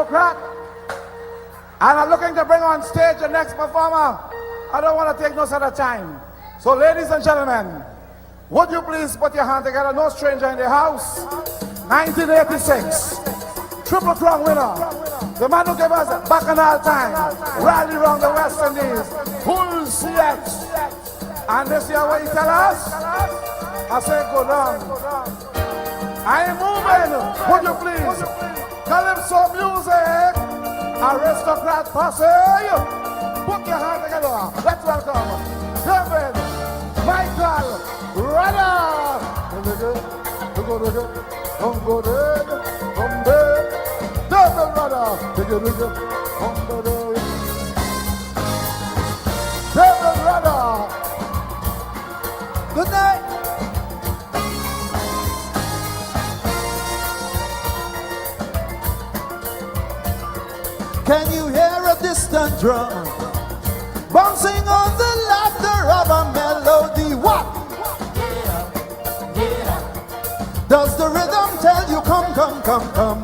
Crack. And I'm looking to bring on stage the next performer. I don't want to take no sort of time. So ladies and gentlemen, would you please put your hand together? No stranger in the house. 1986. Triple Crown winner. The man who gave us Bacchanal time. Rally around the West Indies. Full CX. And this year what he tell us? I say go down. I ain't moving. Would you please? Calypso music. Aristocrat posse. Put your hand together. Let's welcome David, Michael, Rada. David Rada. David Rada. Good night. Can you hear a distant drum bouncing on the laughter of a melody? What? Yeah, yeah. Does the rhythm tell you come, come, come, come?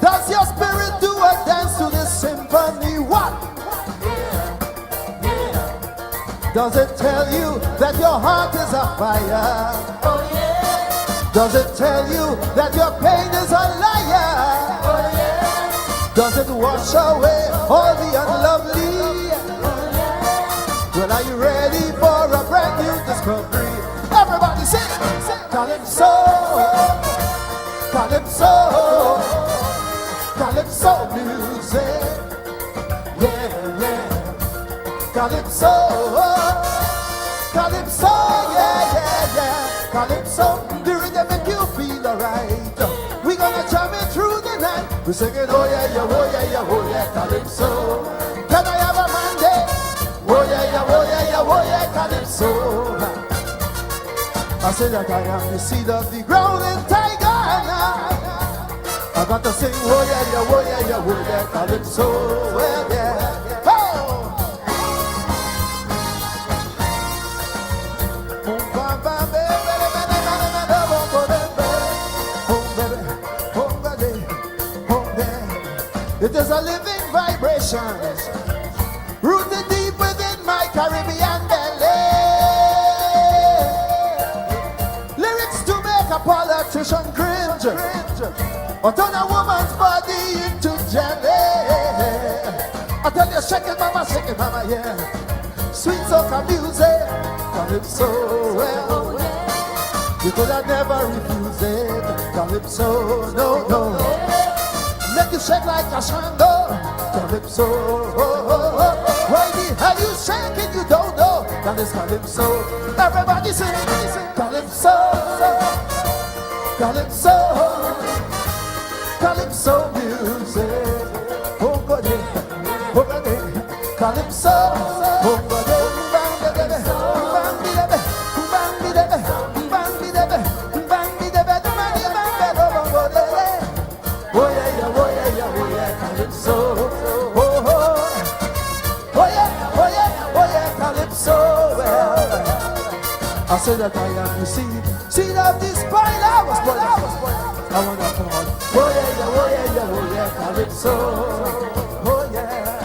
Does your spirit do a dance to this symphony? What? Yeah, yeah. Does it tell you that your heart is a fire? Oh yeah, Does it tell you that your pain is a liar? oh yeah, Does it wash away all the unlovely? Well, are you ready for a brand new discovery? Everybody sing! Calypso, Calypso, Calypso music. Yeah, yeah. Calypso, Calypso, yeah, yeah, yeah. Calypso, the rhythm make you feel alright. We gonna jam it through the night. We singing, oh yeah, yeah, oh yeah, yeah, oh yeah, Calypso. Can I have a Monday? Oh yeah, yeah, oh yeah, yeah, oh yeah, Calypso. I say that I am the seed of the ground in Tiger. I got to sing, oh yeah, yeah, oh yeah, yeah, oh yeah, Calypso. Well, yeah, oh. It is a living vibration, rooted deep within my Caribbean belly. Lyrics to make a politician cringe, or turn a woman's body into jelly. I tell you, shake it, mama, yeah. Sweet soca music, Calypso, well, you could have never refused it. Calypso, no, no. Make you shake like a shango, Calypso. Why the hell you shaking? You don't know that is Calypso. Everybody sing, Calypso, Calypso, Calypso music. Oh God, Calypso, oh God, I said that I am the seed of this pile. I was born. I wanna come on. Oh yeah, yeah, oh yeah, yeah, oh yeah, Calypso. Oh yeah.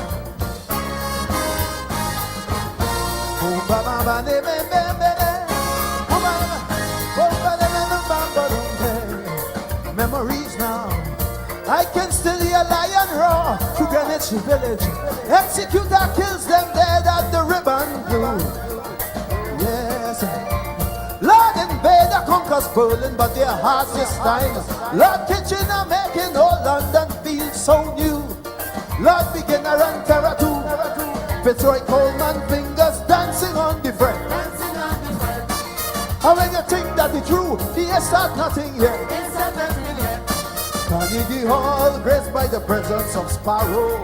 Oh ba ba ne me me me. Oh ba ne me me. Memories now. I can still hear lion roar to Greenwich Village. Executor kills them dead at the ribbon blue. Yes. Lord Invader conquers Berlin, but their hearts is dying. Lord Kitchener making old London feel so new. Lord Beginner and Terror too. Fitzroy Coleman fingers dancing on the fret. How when you think that it's true, he has start nothing yet. Carnegie Hall graced by the presence of Sparrow.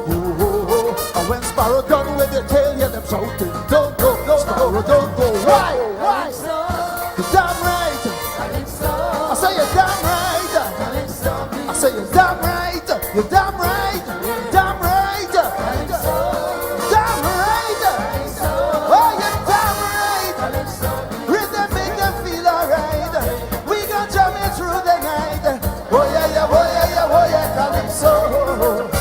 And when Sparrow done with the tail, hear them shouting, don't go, Sparrow, don't go. Why? You're damn right. I say you're damn right. I say you're damn right. You're damn right. Damn right. Damn right. Oh, you're damn right. Rhythm make them feel alright. We gon' jam it through the night. Oh yeah, yeah, oh yeah, yeah, oh yeah, Calypso.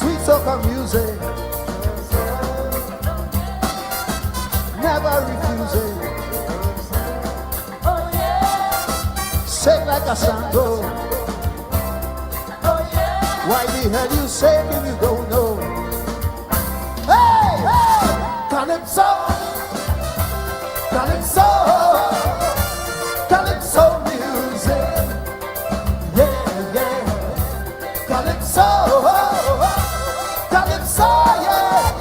Sweet soca music, never refusing. Oh yeah, Shake like a shango. oh yeah. Why the hell you shaking? You don't know. Hey, hey, calypso, calypso, calypso music. Yeah, yeah, calypso, calypso, yeah.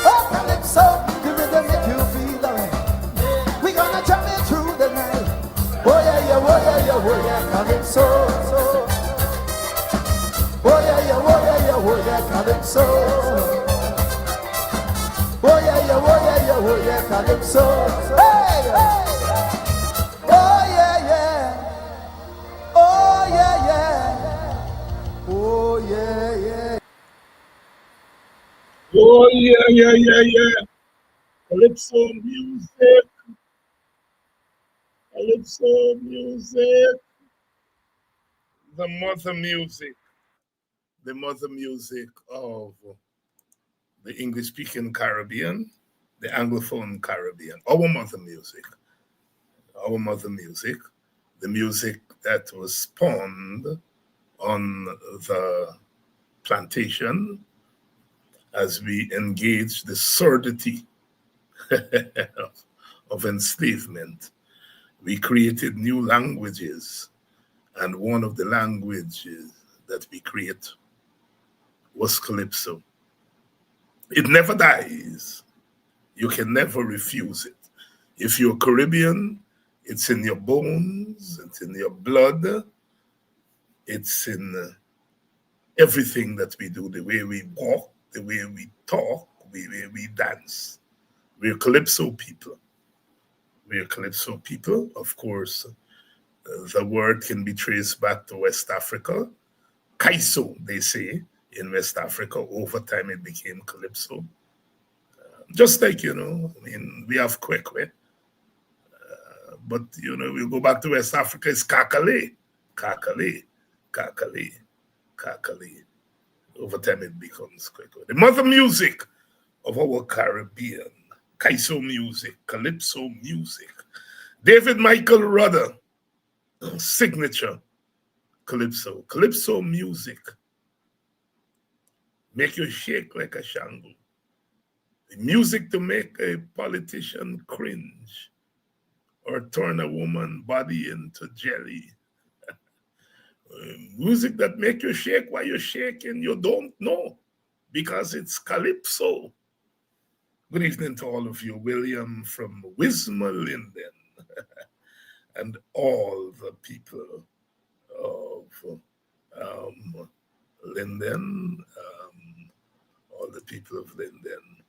Oh, calypso, the rhythm make you feel alright. We gonna jam it through the night. Oh yeah, yeah, oh yeah, yeah, oh yeah, calypso. Oh yeah, calypso. Oh yeah, calypso. Hey, hey. Oh yeah, yeah. Oh yeah, yeah. Oh yeah, yeah. Oh yeah. Calypso music, calypso music, the mother music, the mother music of the English-speaking Caribbean, the Anglophone Caribbean. Our mother music, the music that was spawned on the plantation as we engaged the sordidity of enslavement. We created new languages, and one of the languages that we create was Calypso. It never dies. You can never refuse it. If you're Caribbean, it's in your bones, it's in your blood, it's in everything that we do, the way we walk, the way we talk, the way we dance. We're Calypso people. We're Calypso people. Of course, the word can be traced back to West Africa. Kaiso, they say, in West Africa. Over time, it became Calypso. Just like, we have Kwekwe, but, we'll go back to West Africa, it's Kakale, Kakale, Kakale, Kakale. Over time, it becomes Kwekwe. The mother music of our Caribbean, Kaiso music, Calypso music. David Michael Rudder, signature Calypso. Calypso music make you shake like a shango. The music to make a politician cringe or turn a woman body into jelly. Music that make you shake while you're shaking, you don't know because it's Calypso. Good evening to all of you. William from Wisma Linden and all the people of Linden, all the people of Linden,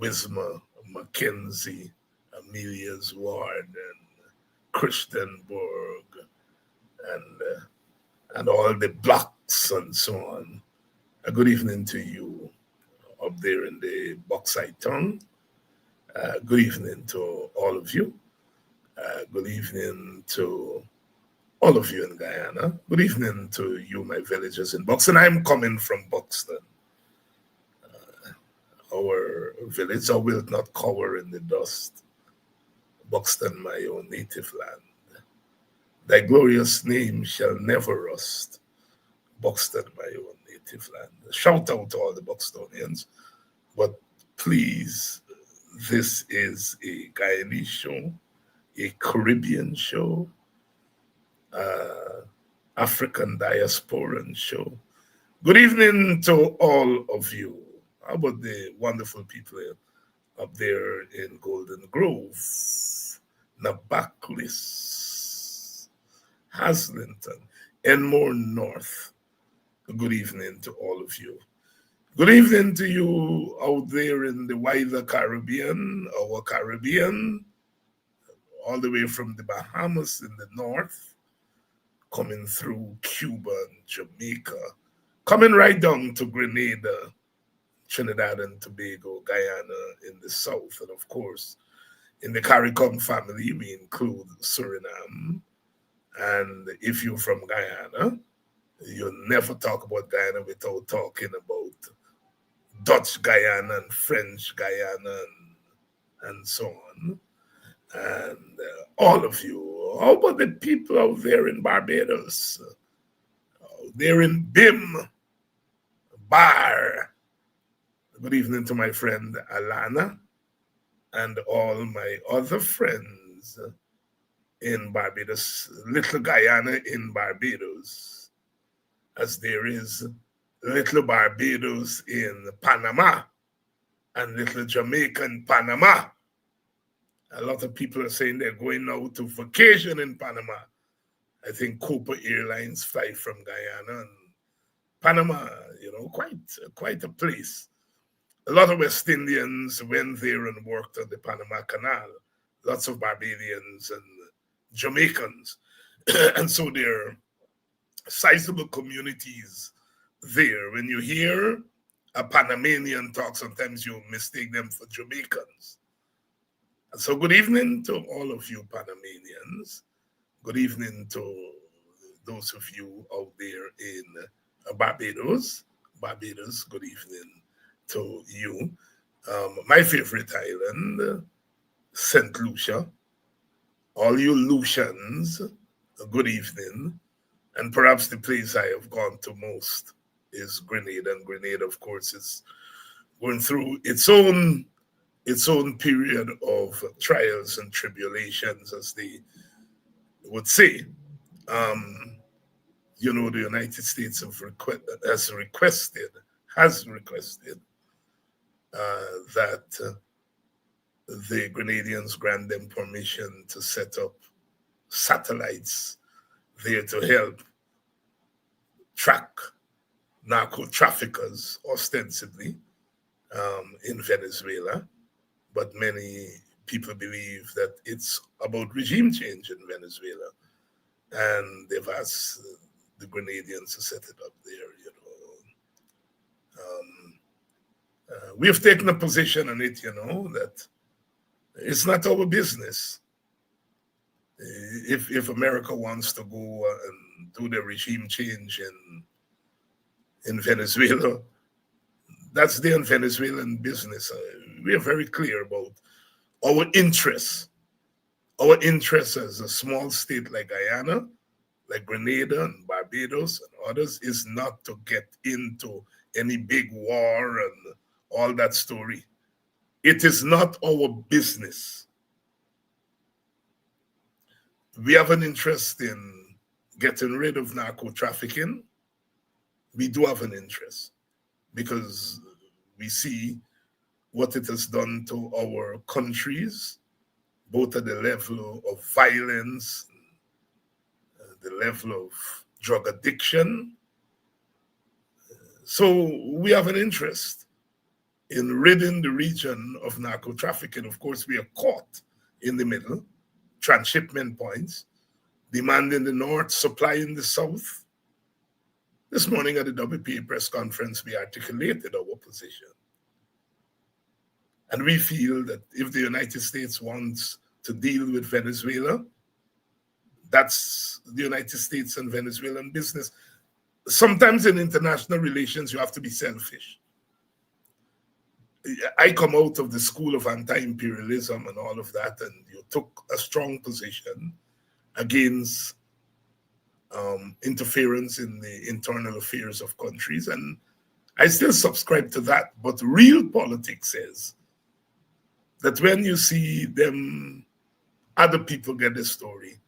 Wisma, Mackenzie, Amelia's Ward, and Christianburg, and all the blocks and so on. A good evening to you up there in the Bauxite Tongue. Good evening to all of you. Good evening to all of you in Guyana. Good evening to you, my villagers in Buxton. I'm coming from Buxton. Our village, I will not cower in the dust. Buxton, my own native land. Thy glorious name shall never rust. Buxton, my own native land. Shout out to all the Buxtonians. But please, this is a Guyanese show, a Caribbean show, African diasporan show. Good evening to all of you. How about the wonderful people up there in Golden Grove, Nabaklis, Haslington, Enmore North? Good evening to all of you. Good evening to you out there in the wider Caribbean, our Caribbean, all the way from the Bahamas in the north, coming through Cuba and Jamaica, coming right down to Grenada, Trinidad and Tobago, Guyana in the south, and of course, in the CARICOM family, we include Suriname. And if you're from Guyana, You never talk about Guyana without talking about Dutch Guyana and French Guyana and so on. And all of you, how about the people out there in Barbados? They're in BIM, Bar. Good evening to my friend Alana and all my other friends in Barbados, Little Guyana in Barbados, as there is Little Barbados in Panama and Little Jamaica in Panama. A lot of people are saying they're going now to vacation in Panama. I think Copa Airlines fly from Guyana and Panama, quite a place. A lot of West Indians went there and worked on the Panama Canal. Lots of Barbadians and Jamaicans. And so there are sizable communities there. When you hear a Panamanian talk, sometimes you mistake them for Jamaicans. So good evening to all of you Panamanians. Good evening to those of you out there in Barbados. Barbados, good evening to you. My favorite island, St. Lucia. All you Lucians, good evening. And perhaps the place I have gone to most is Grenada. And Grenada, of course, is going through its own period of trials and tribulations, as they would say. The United States has requested that the Grenadians grant them permission to set up satellites there to help track narco traffickers, ostensibly, in Venezuela. But many people believe that it's about regime change in Venezuela. And they've asked the Grenadians to set it up there, we have taken a position on it, that it's not our business. If America wants to go and do the regime change in Venezuela, that's their Venezuelan business. We are very clear about our interests. Our interests as a small state like Guyana, like Grenada and Barbados and others, is not to get into any big war and all that story. It is not our business. We have an interest in getting rid of narco trafficking. We do have an interest because we see what it has done to our countries, both at the level of violence, the level of drug addiction. So we have an interest in ridding the region of narco trafficking. Of course, we are caught in the middle, transshipment points, demand in the north, supply in the south. This morning at the WPA press conference, we articulated our position. And we feel that if the United States wants to deal with Venezuela, that's the United States and Venezuelan business. Sometimes in international relations, you have to be selfish. I come out of the school of anti-imperialism and all of that, and you took a strong position against interference in the internal affairs of countries, and I still subscribe to that. But real politics says that when you see them, other people get the story,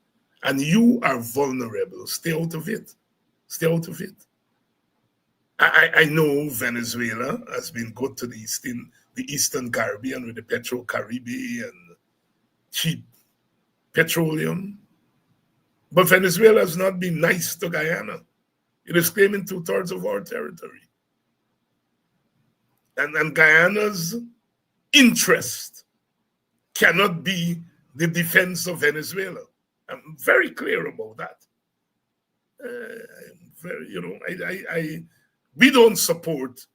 and you are vulnerable, stay out of it. Stay out of it. I know Venezuela has been good to the Eastern Caribbean with the Petro-Caribbean and cheap petroleum. But Venezuela has not been nice to Guyana. It is claiming 2/3 of our territory. And Guyana's interest cannot be the defense of Venezuela. I'm very clear about that. We don't support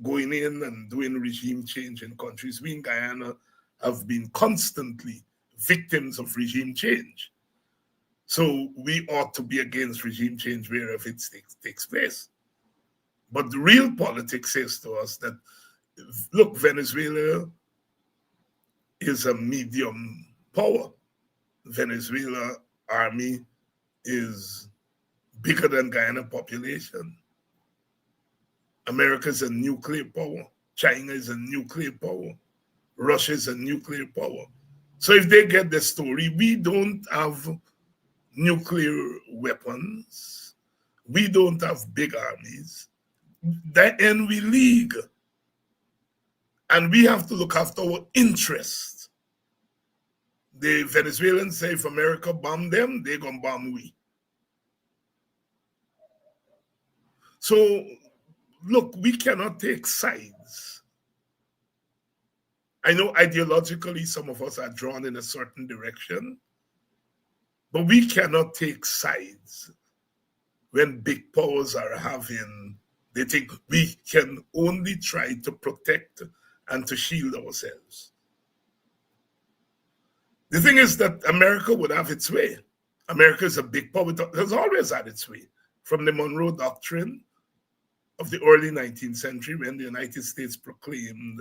going in and doing regime change in countries. We in Guyana have been constantly victims of regime change. So we ought to be against regime change wherever it takes place. But the real politics says to us that, look, Venezuela is a medium power. Venezuela army is bigger than Guyana population. America is a nuclear power. China is a nuclear power. Russia is a nuclear power. So if they get the story, we don't have nuclear weapons. We don't have big armies. Then we league. And we have to look after our interests. The Venezuelans say if America bomb them, they're going to bomb we. So, look, we cannot take sides. I know ideologically some of us are drawn in a certain direction, but we cannot take sides when big powers are having, they think we can only try to protect and to shield ourselves. The thing is that America would have its way. America is a big power. It has always had its way. From the Monroe Doctrine of the early 19th century, when the United States proclaimed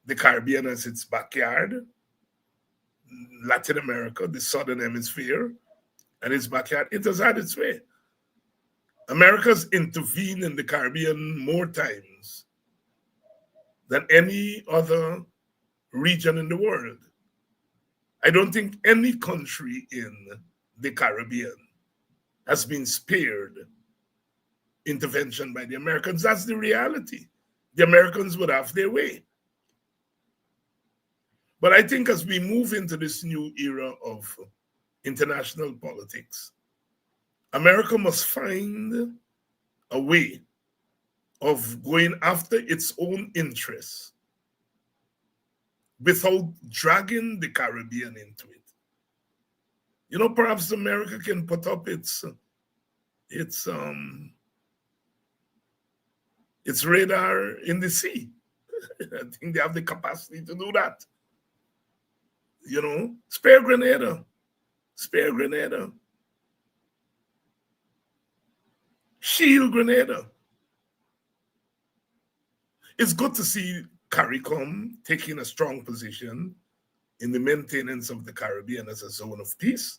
the Caribbean as its backyard, Latin America, the Southern Hemisphere, and its backyard, it has had its way. America's intervened in the Caribbean more times than any other region in the world. I don't think any country in the Caribbean has been spared intervention by the Americans. That's the reality. The Americans would have their way. But I think as we move into this new era of international politics, America must find a way of going after its own interests without dragging the Caribbean into it. You know, perhaps America can put up its radar in the sea. I think they have the capacity to do that. You know, spare Grenada, shield Grenada. It's good to see CARICOM taking a strong position in the maintenance of the Caribbean as a zone of peace.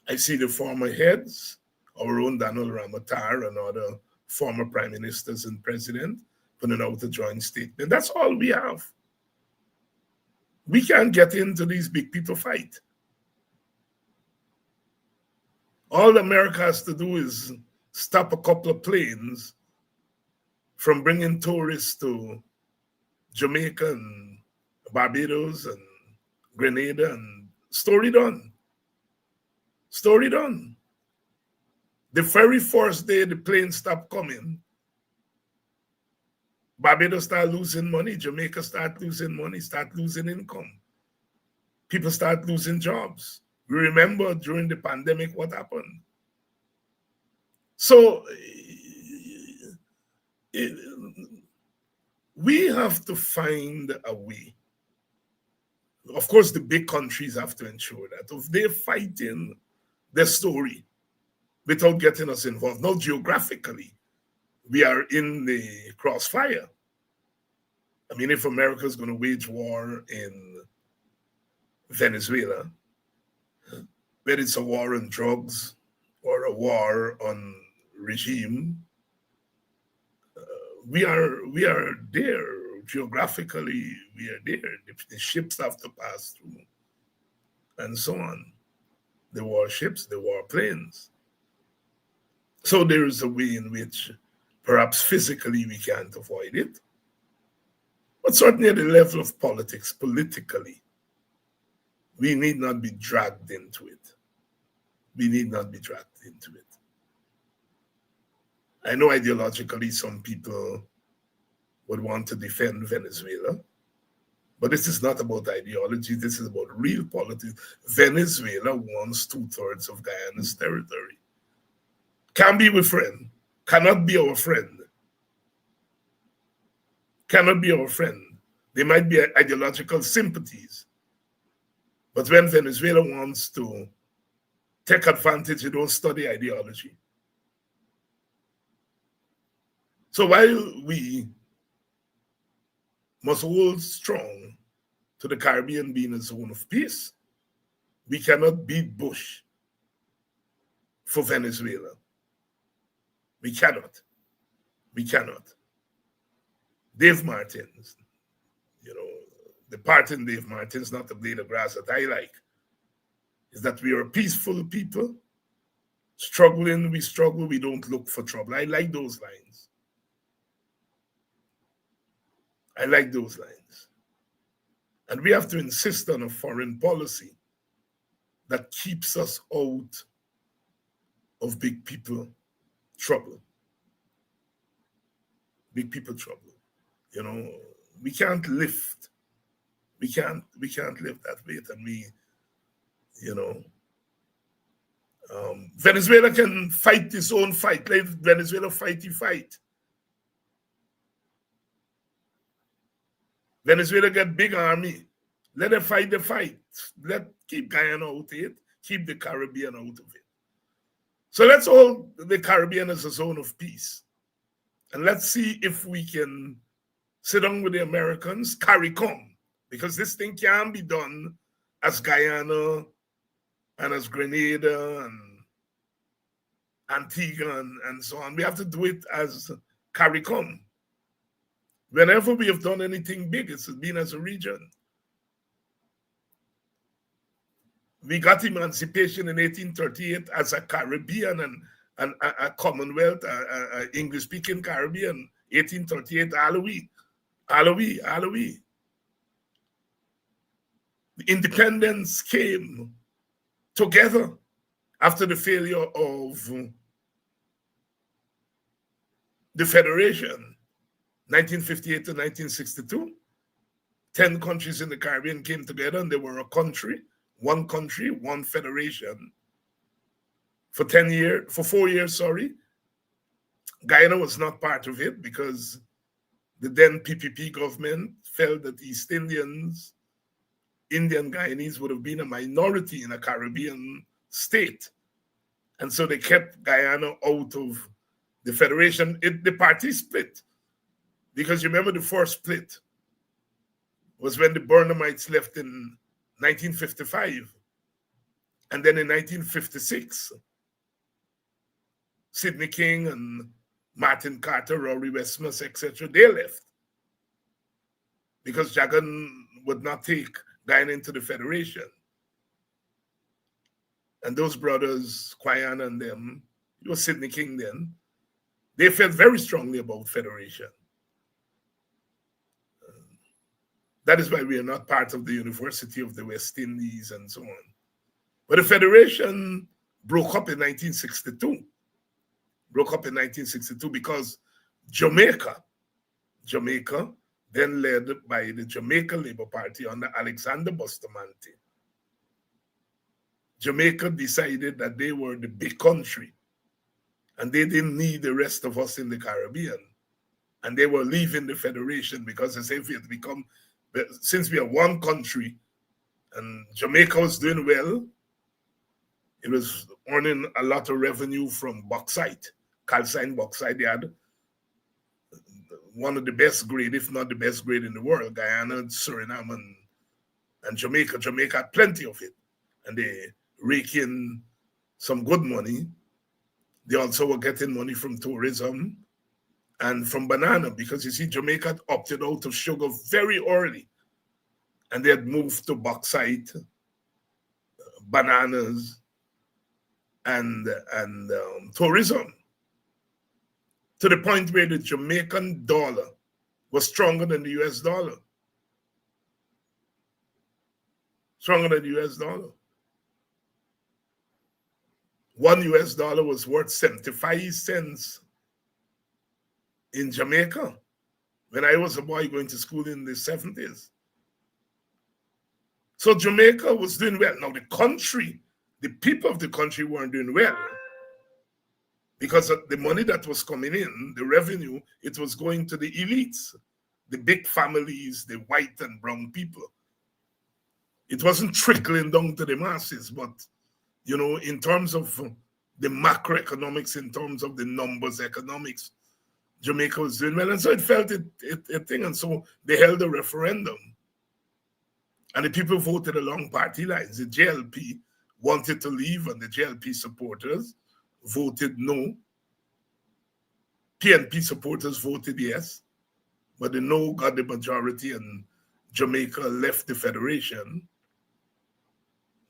I see the former heads, our own Donald Ramotar and other former prime ministers and president, putting out a joint statement. That's all we have. We can't get into these big people fight. All America has to do is stop a couple of planes from bringing tourists to Jamaica and Barbados and Grenada, and story done. Story done. The very first day the planes stopped coming, Barbados start losing money, Jamaica start losing money, start losing income. People start losing jobs. We remember during the pandemic what happened. So we have to find a way. Of course, the big countries have to ensure that if they're fighting their story without getting us involved. Now, geographically, we are in the crossfire. I mean, if America is going to wage war in Venezuela, whether it's a war on drugs or a war on regime, we are there. Geographically, we are there. The ships have to pass through, and so on. The warships, the warplanes. So there is a way in which perhaps physically we can't avoid it, but certainly at the level of politics, politically, we need not be dragged into it. We need not be dragged into it. I know ideologically some people would want to defend Venezuela, but this is not about ideology. This is about real politics. Venezuela wants 2/3 of Guyana's territory. Can be with friend, cannot be our friend. Cannot be our friend. There might be ideological sympathies. But when Venezuela wants to take advantage, you don't study ideology. So while we must hold strong to the Caribbean being a zone of peace, we cannot beat Bush for Venezuela. We cannot. We cannot. Dave Martins, the part in Dave Martins, not the blade of grass that I like, is that we are peaceful people. Struggling, we struggle, we don't look for trouble. I like those lines. I like those lines. And we have to insist on a foreign policy that keeps us out of big people trouble. Big people trouble. We can't lift. We can't lift that weight. And Venezuela can fight its own fight. Let Venezuela fight the fight. Venezuela get big army. Let them fight the fight. Keep Guyana out of it. Keep the Caribbean out of it. So let's hold the Caribbean as a zone of peace. And let's see if we can sit down with the Americans, CARICOM, because this thing can be done as Guyana and as Grenada and Antigua and so on. We have to do it as CARICOM. Whenever we have done anything big, it's been as a region. We got emancipation in 1838 as a Caribbean and a Commonwealth, English-speaking Caribbean, 1838, Alawi. The independence came together after the failure of the Federation, 1958 to 1962. 10 countries in the Caribbean came together and they were a country, one federation. For 4 years, Guyana was not part of it because the then PPP government felt that East Indians, Indian Guyanese would have been a minority in a Caribbean state. And so they kept Guyana out of the federation. The party split because you remember the first split was when the Burnhamites left in 1955. And then in 1956, Sidney King and Martin Carter, Rory Westmus, etc., they left because Jagan would not take Guyana into the Federation. And those brothers, Kwayan and them, it was Sidney King then, they felt very strongly about Federation. That is why we are not part of the University of the West Indies and so on. But the Federation broke up in 1962. Because Jamaica, then led by the Jamaica Labour Party under Alexander Bustamante, Jamaica decided that they were the big country and they didn't need the rest of us in the Caribbean. And they were leaving the Federation because they said, since we are one country and Jamaica was doing well, it was earning a lot of revenue from bauxite, calcined bauxite. They had one of the best grade, if not the best grade in the world, Guyana, Suriname, and Jamaica. Jamaica had plenty of it. And they rake in some good money. They also were getting money from tourism and from banana, because you see, Jamaica had opted out of sugar very early. And they had moved to bauxite, bananas, and tourism, to the point where the Jamaican dollar was stronger than the US dollar. Stronger than the US dollar. $1 US was worth 75 cents in Jamaica when I was a boy going to school in the 70s. So Jamaica was doing well. Now the country, the people of the country weren't doing well because of the money that was coming in, the revenue, it was going to the elites, the big families, the white and brown people. It wasn't trickling down to the masses, but in terms of the macroeconomics, in terms of the numbers economics, Jamaica was doing well. And so it felt a thing. And so they held a referendum. And the people voted along party lines. The JLP wanted to leave, and the JLP supporters voted no. PNP supporters voted yes, but the no got the majority, and Jamaica left the federation.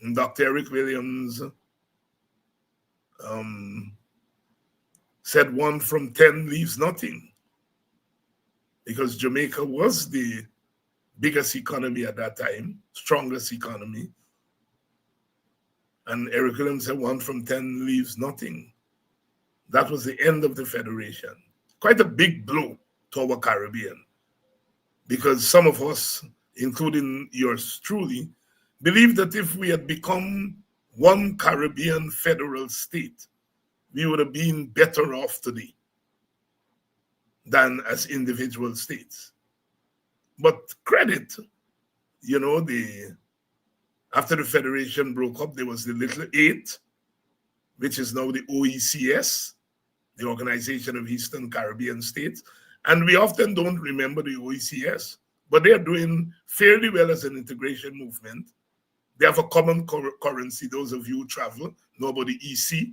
And Dr. Eric Williams said 1 from 10 leaves nothing, because Jamaica was the biggest economy at that time, strongest economy. And Eric Williams said 1 from 10 leaves nothing. That was the end of the federation. Quite a big blow to our Caribbean, because some of us, including yours truly, believe that if we had become one Caribbean federal state, we would have been better off today than as individual states. But credit, after the federation broke up, there was the Little Eight, which is now the OECS, the Organization of Eastern Caribbean States. And we often don't remember the OECS, but they're doing fairly well as an integration movement. They have a common currency. Those of you who travel know about the EC.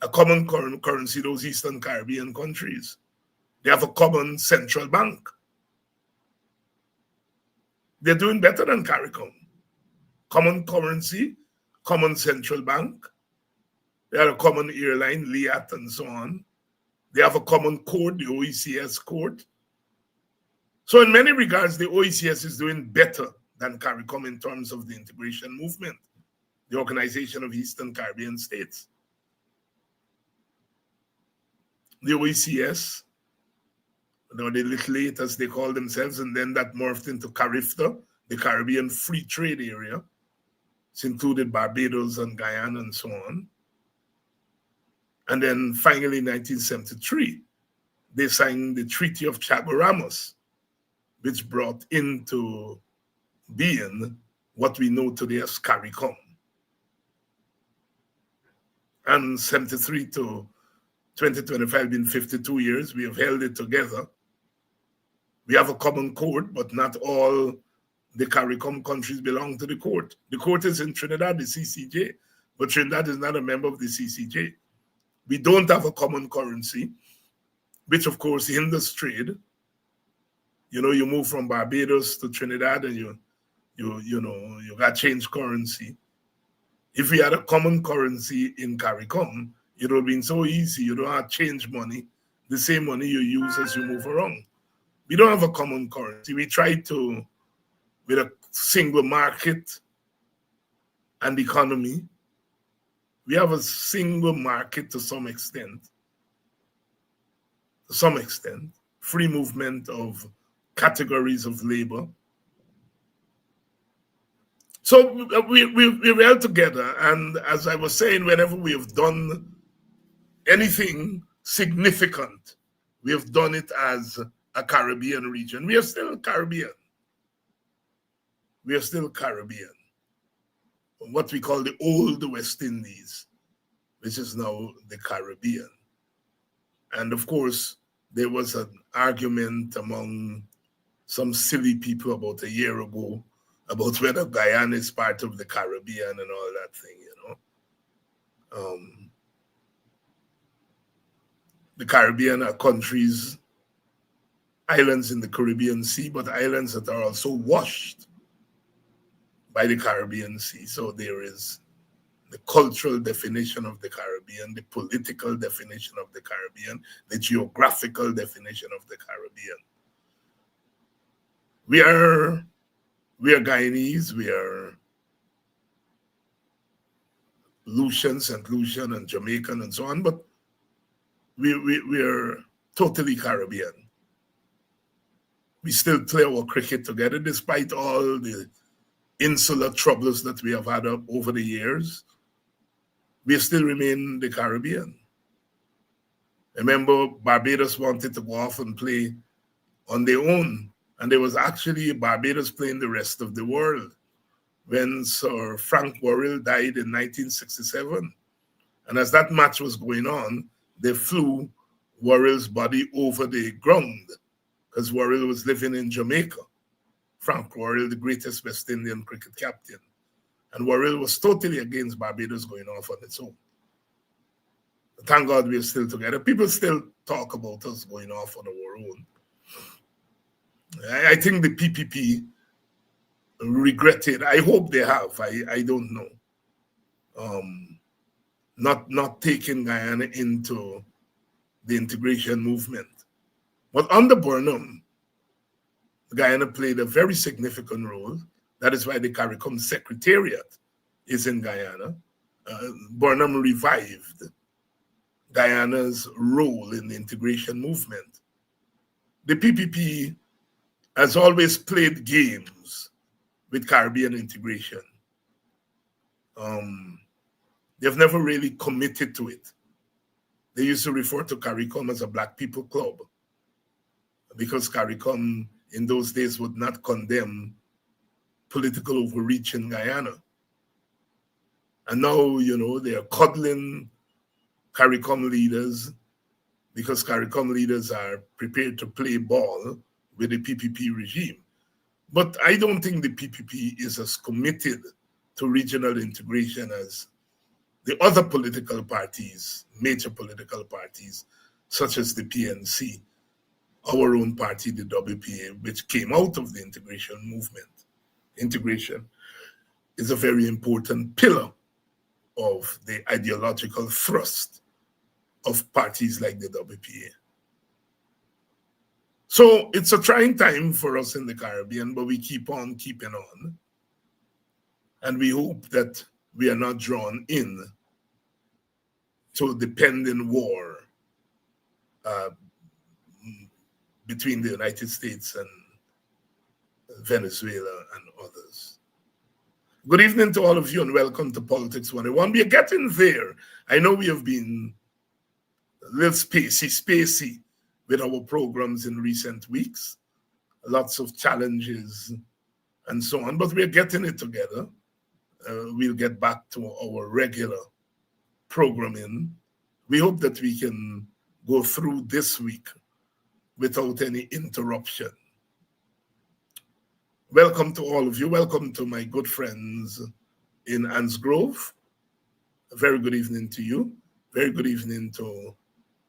A common currency, those Eastern Caribbean countries. They have a common central bank. They're doing better than CARICOM. Common currency, common central bank. They have a common airline, LIAT, and so on. They have a common code, the OECS code. So in many regards, the OECS is doing better than CARICOM in terms of the integration movement, the Organization of Eastern Caribbean States. The OECS, or the Little Eight as they call themselves, and then that morphed into CARIFTA, the Caribbean Free Trade Area. It's included Barbados and Guyana and so on. And then finally, in 1973, they signed the Treaty of Chaguaramas, which brought into being what we know today as CARICOM. And 73 to 2025, been 52 years, we have held it together. We have a common court, but not all the CARICOM countries belong to the court. The court is in Trinidad, the CCJ, but Trinidad is not a member of the CCJ. We don't have a common currency, which of course hinders trade. You move from Barbados to Trinidad and you got to change currency. If we had a common currency in CARICOM, it would have been so easy. You don't have to change money, the same money you use as you move around. We don't have a common currency. We try to, with a single market and economy, we have a single market to some extent. To some extent, free movement of categories of labor. So we're all together, and as I was saying, whenever we have done anything significant, we have done it as a Caribbean region. We are still Caribbean. We are still Caribbean. What we call the old West Indies, which is now the Caribbean. And of course, there was an argument among some silly people about a year ago about whether Guyana is part of the Caribbean and all that thing, The Caribbean are countries, islands in the Caribbean Sea, but islands that are also washed by the Caribbean Sea. So there is the cultural definition of the Caribbean, the political definition of the Caribbean, the geographical definition of the Caribbean. We are Guyanese, we are Lucian, St. Lucian, and Jamaican, and so on, but we are totally Caribbean. We still play our cricket together, despite all the insular troubles that we have had over the years. We still remain the Caribbean. Remember, Barbados wanted to go off and play on their own, and there was actually Barbados playing the rest of the world. when Sir Frank Worrell died in 1967. And as that match was going on, they flew Worrell's body over the ground because Worrell was living in Jamaica. Frank Worrell, the greatest West Indian cricket captain. And Worrell was totally against Barbados going off on its own. Thank God we're still together. People still talk about us going off on our own. I think the PPP regretted. I hope they have. I don't know. Not taking Guyana into the integration movement. But under Burnham, Guyana played a very significant role. That is why the CARICOM Secretariat is in Guyana. Burnham revived Guyana's role in the integration movement. The PPP has always played games with Caribbean integration. They've never really committed to it. They used to refer to CARICOM as a Black People Club because CARICOM in those days would not condemn political overreach in Guyana. And now, they are coddling CARICOM leaders because CARICOM leaders are prepared to play ball with the PPP regime. But I don't think the PPP is as committed to regional integration as the other political parties, major political parties, such as the PNC, our own party, the WPA, which came out of the integration movement. Integration is a very important pillar of the ideological thrust of parties like the WPA. So it's a trying time for us in the Caribbean, but we keep on keeping on. And we hope that we are not drawn in to the pending war between the United States and Venezuela and others. Good evening to all of you and welcome to Politics 101. We are getting there. I know we have been a little spacey with our programs in recent weeks. Lots of challenges and so on, but we are getting it together. We'll get back to our regular programming. We hope that we can go through this week without any interruption. Welcome to all of you. Welcome to my good friends in Ansgrove. A very good evening to you. Very good evening to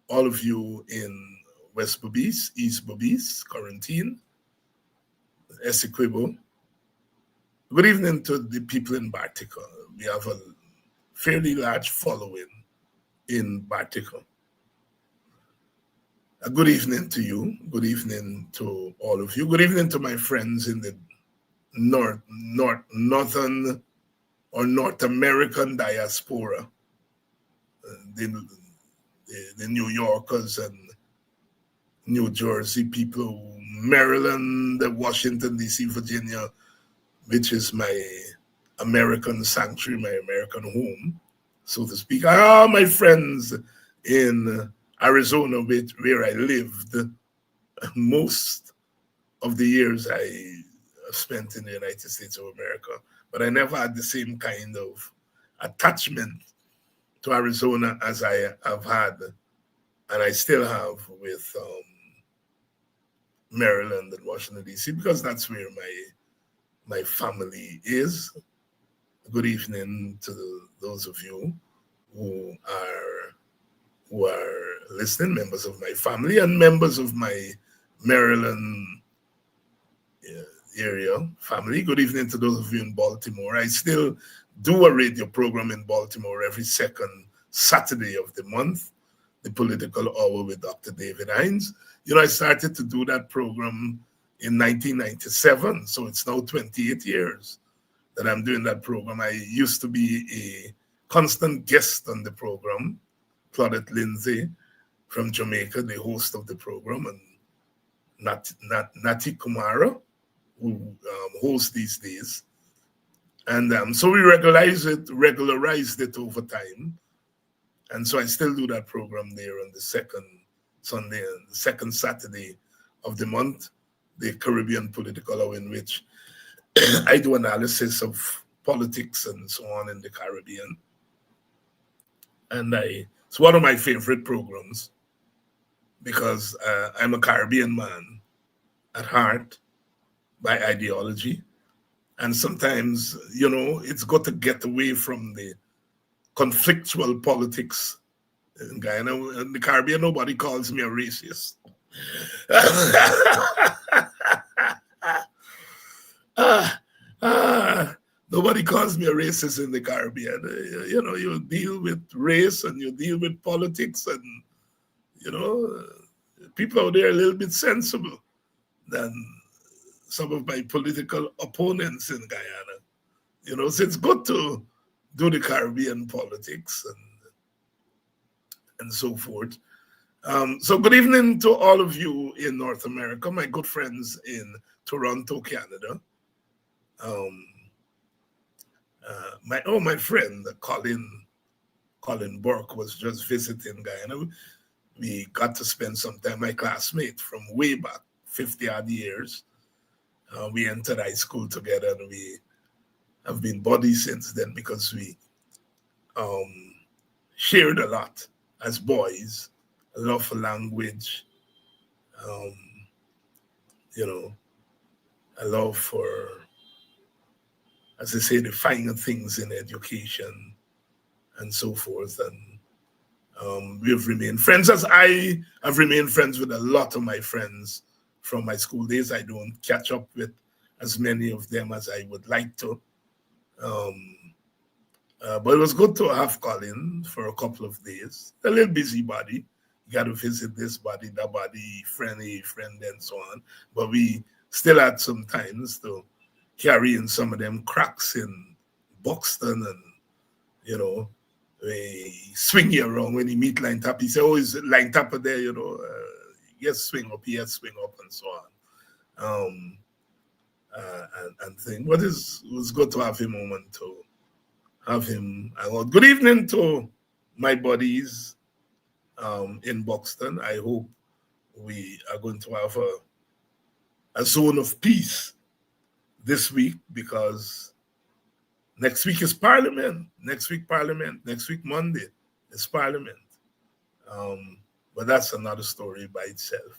all of you in West Bobis, East Bobis, Quarantine, Essequibo. Good evening to the people in Bartica. We have a fairly large following in Bartica. A good evening to you. Good evening to all of you. Good evening to my friends in the Northern or North American diaspora, the New Yorkers and New Jersey people, Maryland, Washington, D.C., Virginia, which is my American sanctuary, my American home, so to speak. My friends in Arizona, where I lived most of the years I spent in the United States of America, but I never had the same kind of attachment to Arizona as I have had, and I still have with Maryland and Washington, D.C., because that's where my family is. Good evening to those of you who are listening, members of my family and members of my Maryland area family. Good evening to those of you in Baltimore. I still do a radio program in Baltimore every second Saturday of the month, the Political Hour with Dr. David Hines. I started to do that program in 1997, so it's now 28 years that I'm doing that program. I used to be a constant guest on the program. Claudette Lindsay from Jamaica, the host of the program, and Nati Kumara, who hosts these days. And so we regularized it over time. And so I still do that program there on the second Sunday and the second Saturday of the month, the Caribbean Political Hour, in which I do analysis of politics and so on in the Caribbean. And it's one of my favorite programs because I'm a Caribbean man at heart by ideology. And sometimes, it's got to get away from the conflictual politics in Guyana. In the Caribbean, nobody calls me a racist. Nobody calls me a racist in the Caribbean. You deal with race and you deal with politics, and people out there are a little bit sensible than some of my political opponents in Guyana. So it's good to do the Caribbean politics and so forth. So good evening to all of you in North America, my good friends in Toronto, Canada. My friend Colin Burke was just visiting Guyana. We got to spend some time. My classmate from way back, 50-odd years. We entered high school together, and we have been buddies since then because we shared a lot as boys, a love for language, a love for, as I say, the finer things in education and so forth. And we have remained friends, as I have remained friends with a lot of my friends from my school days. I don't catch up with as many of them as I would like to. But it was good to have Colin for a couple of days. A little busybody. You got to visit this body, that body, friend A, friend, and so on. But we still had some times to carry in some of them cracks in Buxton, and, we swing you around when you meet Line Tap. He said, oh, is Line Tapper there, yes, swing up, yes, swing up, and so on. And thing. But it was good to have him moment to have him. Good evening to my buddies in Buxton. I hope we are going to have a zone of peace this week, because next week is Parliament. Next week, Monday, is Parliament. But that's another story by itself.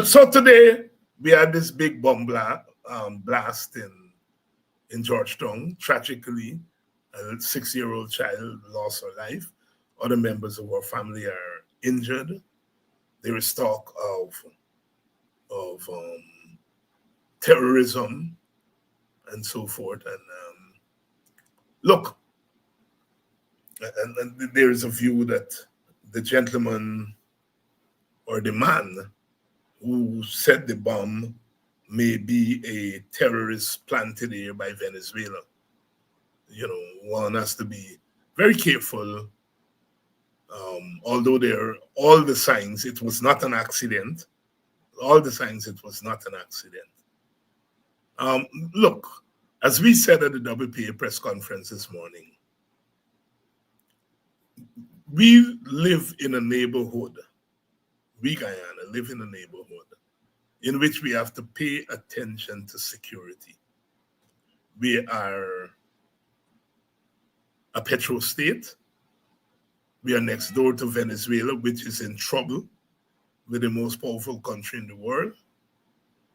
So today, we had this big bomb blast in Georgetown. Tragically, a 6-year-old child lost her life. Other members of our family are injured. There is talk of terrorism and so forth. And look, and there is a view that the gentleman or the man who set the bomb may be a terrorist planted here by Venezuela. One has to be very careful. Although there are all the signs, it was not an accident. All the signs, it was not an accident. Look, as we said at the WPA press conference this morning, we live in a neighborhood. We, Guyana, live in a neighborhood in which we have to pay attention to security. We are a petro state. We are next door to Venezuela, which is in trouble with the most powerful country in the world.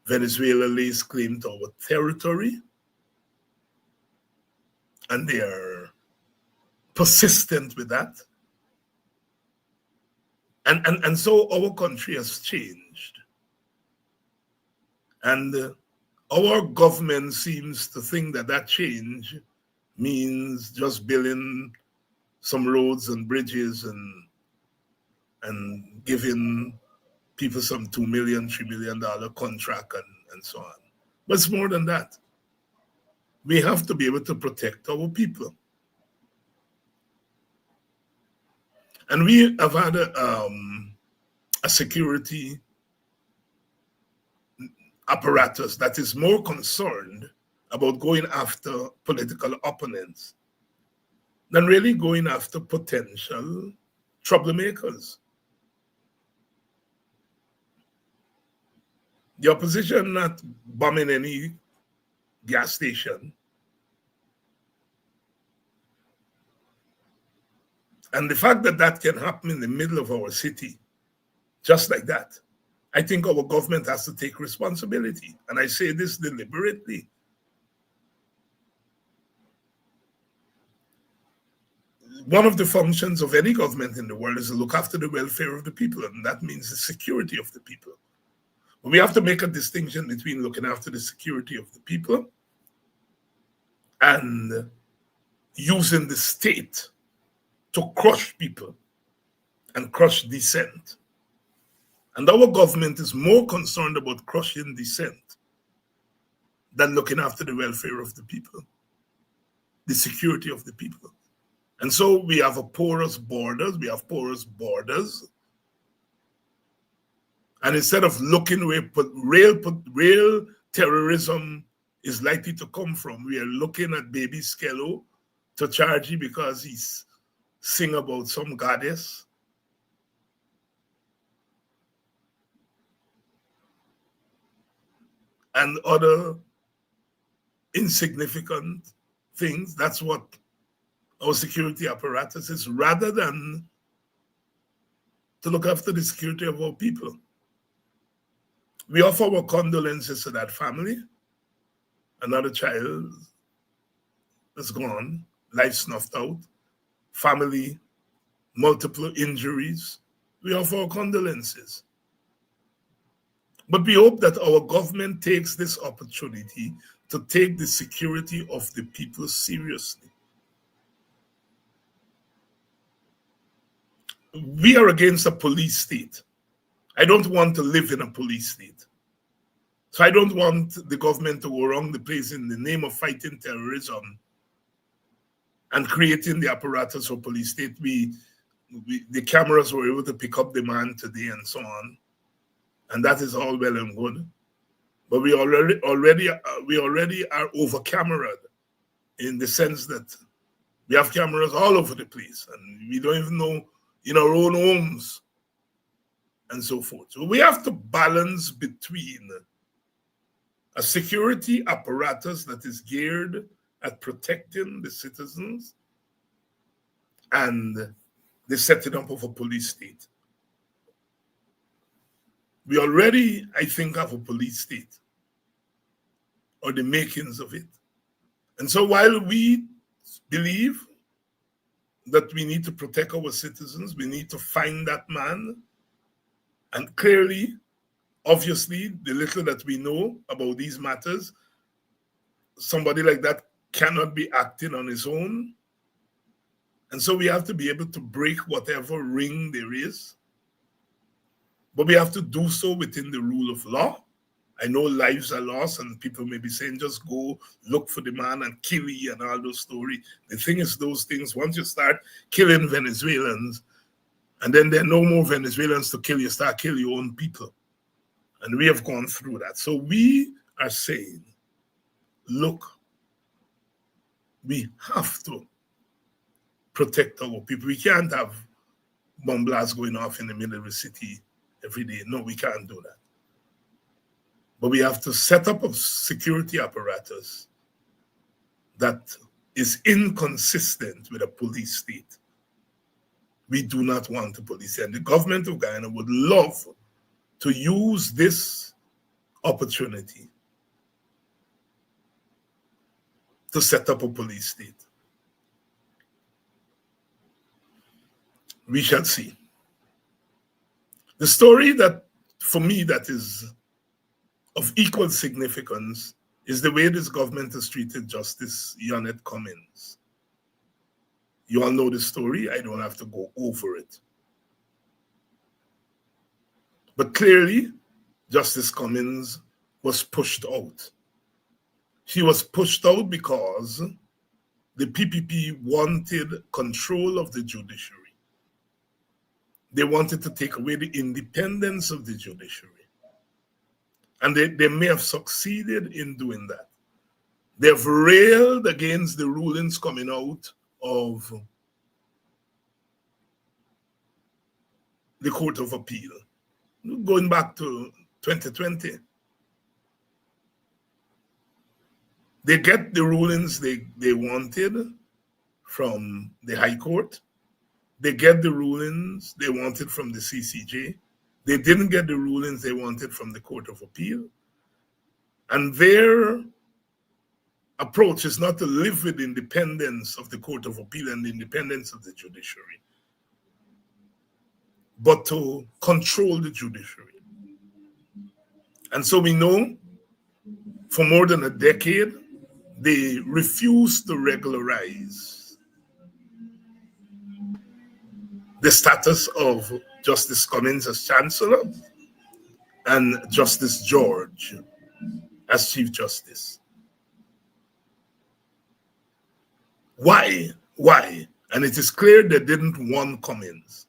Venezuela lays claim to our territory, and they are persistent with that. And so our country has changed. And our government seems to think that change means just building some roads and bridges and giving people some $2 million, $3 million contract and so on. But it's more than that. We have to be able to protect our people. And we have had a security apparatus that is more concerned about going after political opponents than really going after potential troublemakers. The opposition not bombing any gas station And the fact that that can happen in the middle of our city, just like that, I think our government has to take responsibility. And I say this deliberately. One of the functions of any government in the world is to look after the welfare of the people, and that means the security of the people. But we have to make a distinction between looking after the security of the people and using the state to crush people and crush dissent. And our government is more concerned about crushing dissent than looking after the welfare of the people, the security of the people. And so we have porous borders. And instead of looking where real terrorism is likely to come from, we are looking at baby Skello to charge him because he's sing about some goddess. And other insignificant things. That's what our security apparatus is, rather than to look after the security of our people. We offer our condolences to that family. Another child is gone, life snuffed out, family, multiple injuries. We offer our condolences. But we hope that our government takes this opportunity to take the security of the people seriously. We are against a police state. I don't want to live in a police state. So I don't want the government to go around the place in the name of fighting terrorism and creating the apparatus for police state. The cameras were able to pick up the man today and so on. And that is all well and good. But we already are over-cameraed in the sense that we have cameras all over the place and we don't even know in our own homes and so forth. So we have to balance between a security apparatus that is geared at protecting the citizens and the setting up of a police state. We already, I think, have a police state, or the makings of it. And so while we believe that we need to protect our citizens, we need to find that man, and clearly, obviously, the little that we know about these matters, somebody like that cannot be acting on his own. And so we have to be able to break whatever ring there is. But we have to do so within the rule of law. I know lives are lost and people may be saying, just go look for the man and kill him and all those stories. The thing is, those things, once you start killing Venezuelans, and then there are no more Venezuelans to kill, you start killing your own people. And we have gone through that. So we are saying, look, we have to protect our people. We can't have bomb blasts going off in the middle of the city every day. No, we can't do that. But we have to set up a security apparatus that is inconsistent with a police state. We do not want a police state. And the government of Guyana would love to use this opportunity to set up a police state. We shall see. The story that, for me, that is of equal significance is the way this government has treated Justice Yonette Cummins. You all know the story. I don't have to go over it. But clearly, Justice Cummins was pushed out. She was pushed out because the PPP wanted control of the judiciary. They wanted to take away the independence of the judiciary. And they may have succeeded in doing that. They have railed against the rulings coming out of the Court of Appeal, going back to 2020. They get the rulings they wanted from the High Court. They get the rulings they wanted from the CCJ. They didn't get the rulings they wanted from the Court of Appeal. And their approach is not to live with the independence of the Court of Appeal and the independence of the judiciary, but to control the judiciary. And so we know for more than a decade, they refused to regularize the status of Justice Cummins as Chancellor and Justice George as Chief Justice. Why? Why? And it is clear they didn't want Cummins.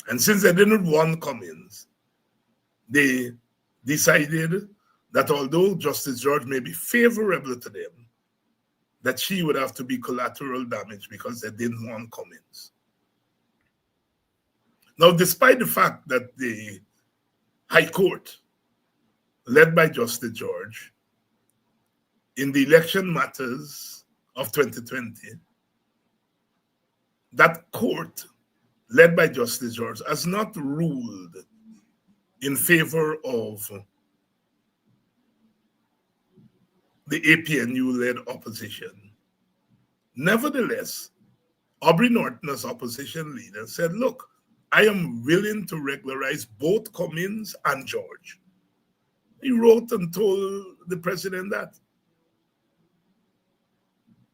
And since they didn't want Cummins, they decided that although Justice George may be favorable to them, that she would have to be collateral damage because they didn't want Cummins. Now, despite the fact that the High Court, led by Justice George, in the election matters of 2020, that court, led by Justice George, has not ruled in favor of the APNU-led opposition. Nevertheless, Aubrey Norton, as opposition leader, said, look, I am willing to regularize both Cummins and George. He wrote and told the president that.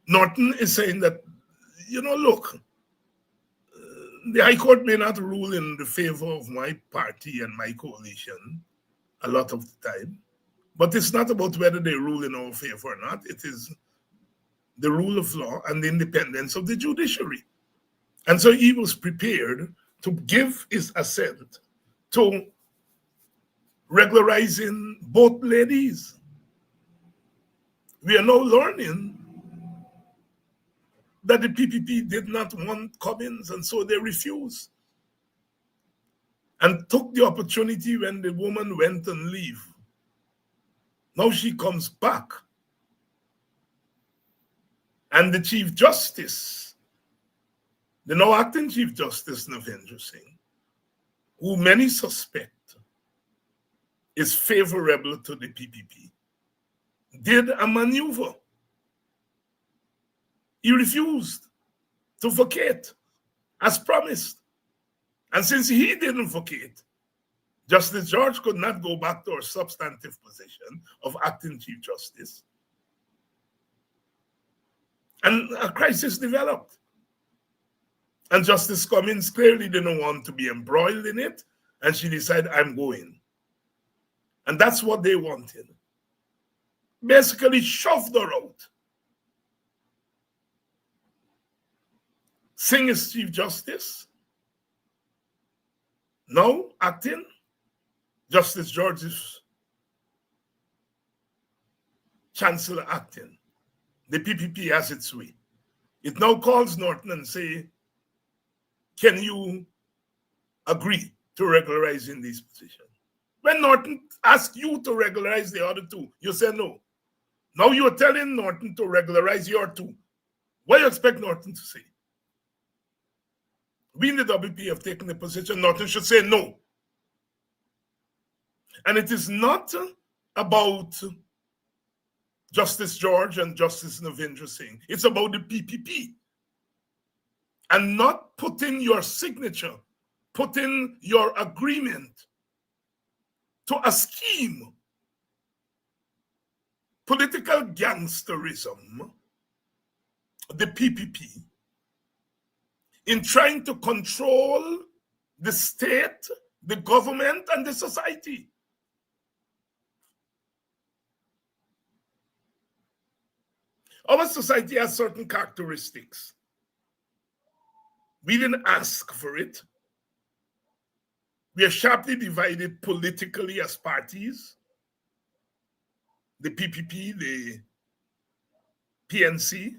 Norton is saying that, look, the High Court may not rule in the favor of my party and my coalition a lot of the time, but it's not about whether they rule in our favor or not. It is the rule of law and the independence of the judiciary. And so he was prepared to give his assent to regularizing both ladies. We are now learning that the PPP did not want Cummins, and so they refused. And took the opportunity when the woman went on leave. Now she comes back. And the Chief Justice, the now acting Chief Justice Navendra Singh, who many suspect is favorable to the PPP, did a maneuver. He refused to vacate as promised. And since he didn't vacate, Justice George could not go back to her substantive position of acting Chief Justice. And a crisis developed. And Justice Cummins clearly didn't want to be embroiled in it, and she decided, I'm going. And that's what they wanted. Basically shoved her out. Singh is Chief Justice. Now, acting, Justice George is Chancellor acting. The PPP has its way. It now calls Norton and say, can you agree to regularizing these positions? When Norton asks you to regularize the other two, you say no. Now you're telling Norton to regularize your two. What do you expect Norton to say? We in the WP have taken the position Norton should say no. And it is not about Justice George and Justice Navendra Singh. It's about the PPP. And not putting your signature, putting your agreement to a scheme. Political gangsterism, the PPP, in trying to control the state, the government, and the society. Our society has certain characteristics. We didn't ask for it. We are sharply divided politically as parties. The PPP, the PNC,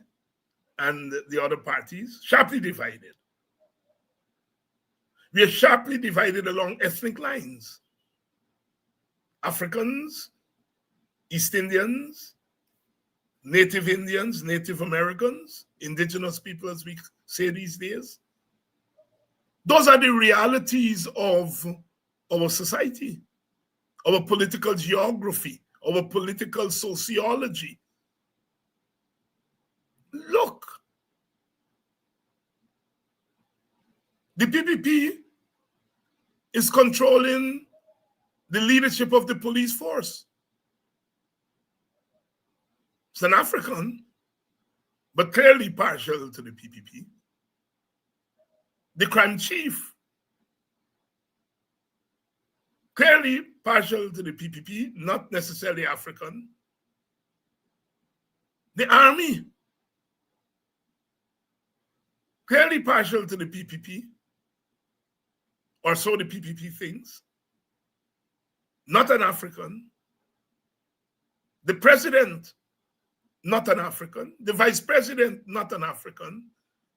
and the other parties, sharply divided. We are sharply divided along ethnic lines. Africans, East Indians, Native Indians, Native Americans, indigenous people as we say these days. Those are the realities of our society, our political geography, our political sociology. Look, the PPP is controlling the leadership of the police force. It's an African, but clearly partial to the PPP. The crime chief, clearly partial to the PPP, not necessarily African. The army, clearly partial to the PPP, or so the PPP thinks, not an African. The president, not an African. The vice president, not an African.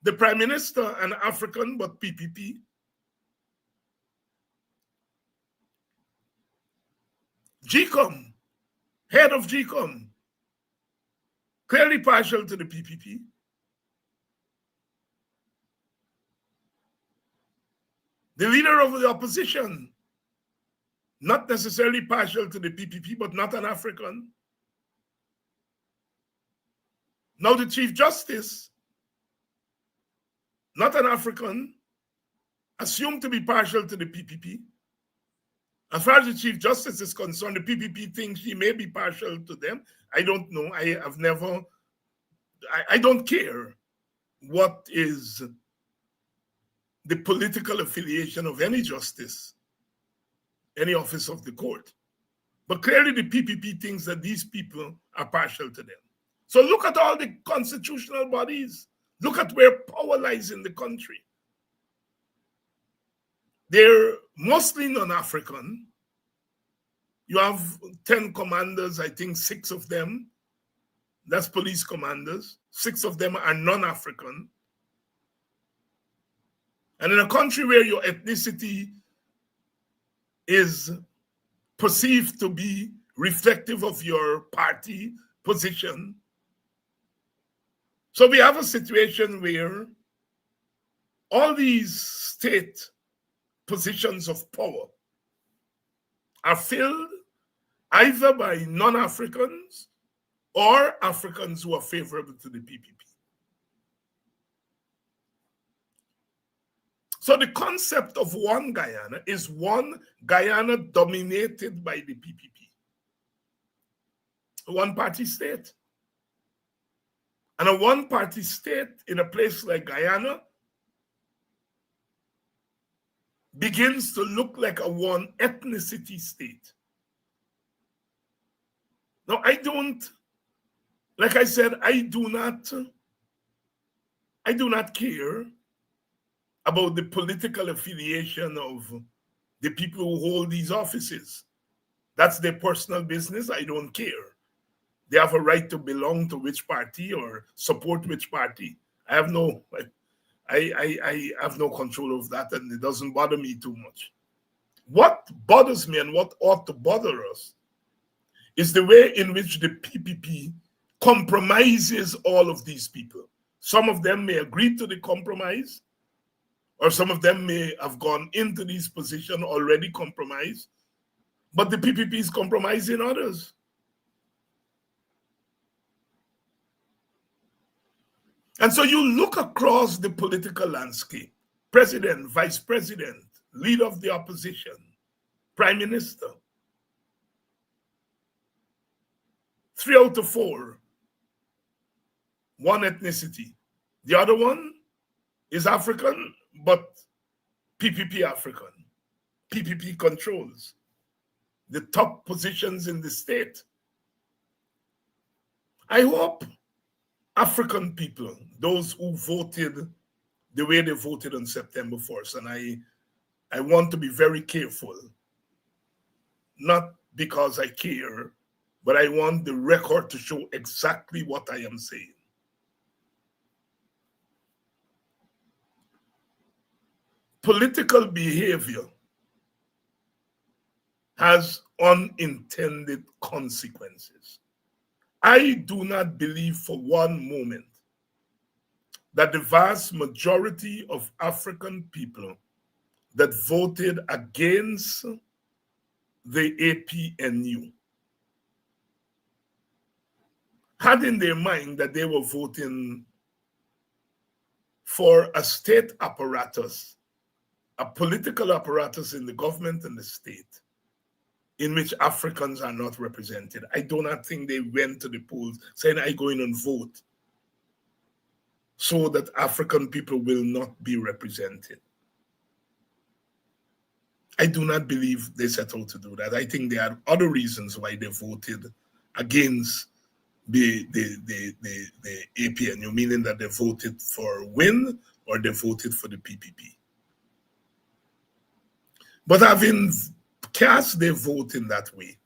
The prime minister, an African, but PPP. GCOM, head of GCOM, clearly partial to the PPP. The leader of the opposition, not necessarily partial to the PPP, but not an African. Now the Chief Justice, not an African, assumed to be partial to the PPP. As far as the Chief Justice is concerned, the PPP thinks he may be partial to them. I don't know. I don't care what is the political affiliation of any justice, any office of the court. But clearly the PPP thinks that these people are partial to them. So look at all the constitutional bodies. Look at where power lies in the country. They're mostly non-African. You have 10 commanders, I think 6 of them, that's police commanders. 6 of them are non-African. And in a country where your ethnicity is perceived to be reflective of your party position, so we have a situation where all these state positions of power are filled either by non-Africans or Africans who are favorable to the PPP. So the concept of one Guyana is one Guyana dominated by the PPP. A one-party state. And a one-party state in a place like Guyana begins to look like a one ethnicity state. Now, like I said, I do not care about the political affiliation of the people who hold these offices. That's their personal business. I don't care. They have a right to belong to which party or support which party. I have no control of that, and it doesn't bother me too much. What bothers me and what ought to bother us is the way in which the PPP compromises all of these people. Some of them may agree to the compromise, or some of them may have gone into this position already compromised, but the PPP is compromising others. And so you look across the political landscape, president, vice president, leader of the opposition, prime minister. 3 out of 4, one ethnicity. The other one is African, but PPP African. PPP controls the top positions in the state. I hope African people, those who voted the way they voted on September 1st, and I want to be very careful, not because I care, but I want the record to show exactly what I am saying. Political behavior has unintended consequences. I do not believe for one moment that the vast majority of African people that voted against the APNU had in their mind that they were voting for a state apparatus, a political apparatus in the government and the state, in which Africans are not represented. I do not think they went to the polls saying, I go in and vote so that African people will not be represented. I do not believe they set out to do that. I think there are other reasons why they voted against the APNU, meaning that they voted for Win or they voted for the PPP. But having cast their vote in that way,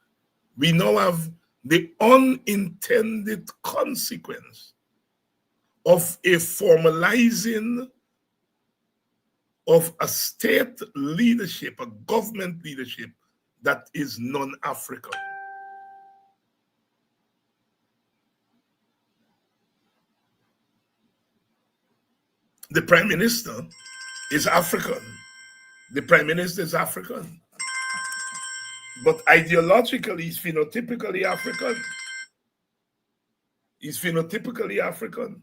we now have the unintended consequence of a formalizing of a state leadership, a government leadership that is non-African. The Prime Minister is African. The Prime Minister is African. But ideologically, he's phenotypically African. He's phenotypically African.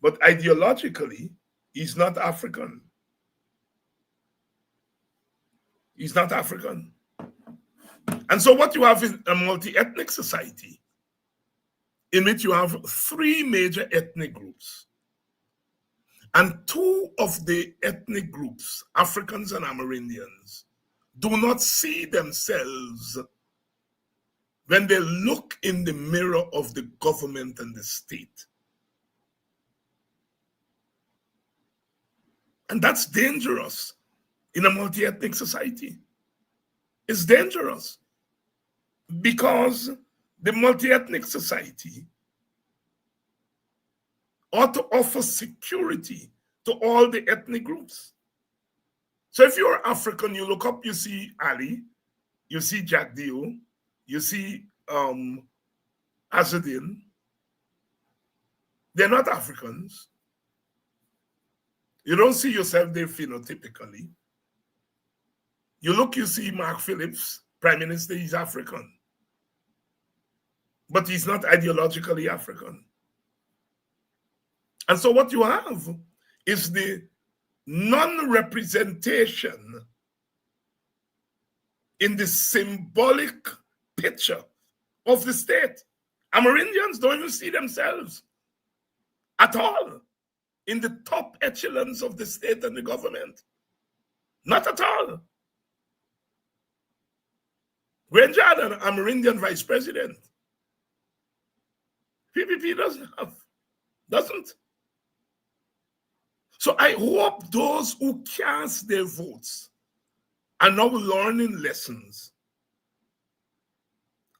But ideologically, he's not African. He's not African. And so what you have is a multi-ethnic society in which you have three major ethnic groups. And two of the ethnic groups, Africans and Amerindians, do not see themselves when they look in the mirror of the government and the state. And that's dangerous in a multi-ethnic society. It's dangerous because the multi-ethnic society ought to offer security to all the ethnic groups. So if you're African, you look up, you see Ali, you see Jack Dio, you see Azadin. They're not Africans. You don't see yourself there phenotypically. You look, you see Mark Phillips, Prime Minister, he's African. But he's not ideologically African. And so what you have is the non-representation in the symbolic picture of the state. Amerindians don't even see themselves at all in the top echelons of the state and the government. Not at all. Granger had an Amerindian vice president. PPP doesn't. So I hope those who cast their votes are now learning lessons.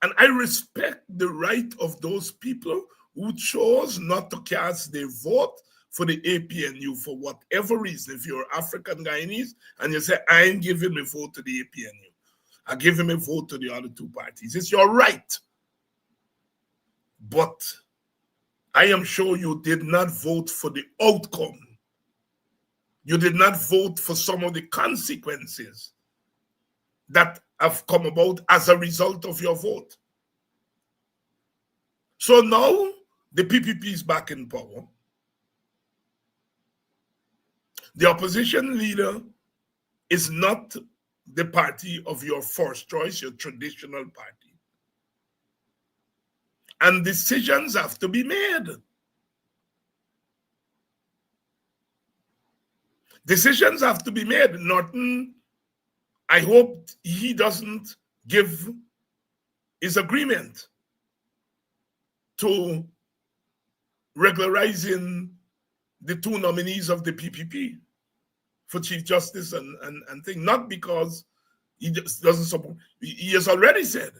And I respect the right of those people who chose not to cast their vote for the APNU for whatever reason. If you're African Guyanese and you say, I ain't giving my vote to the APNU, I give him a vote to the other two parties. It's your right. But I am sure you did not vote for the outcome. You did not vote for some of the consequences that have come about as a result of your vote. So now the PPP is back in power. The opposition leader is not the party of your first choice, your traditional party. And decisions have to be made. Decisions have to be made. Norton, I hope he doesn't give his agreement to regularizing the two nominees of the PPP for Chief Justice and thing, not because he just doesn't support. He has already said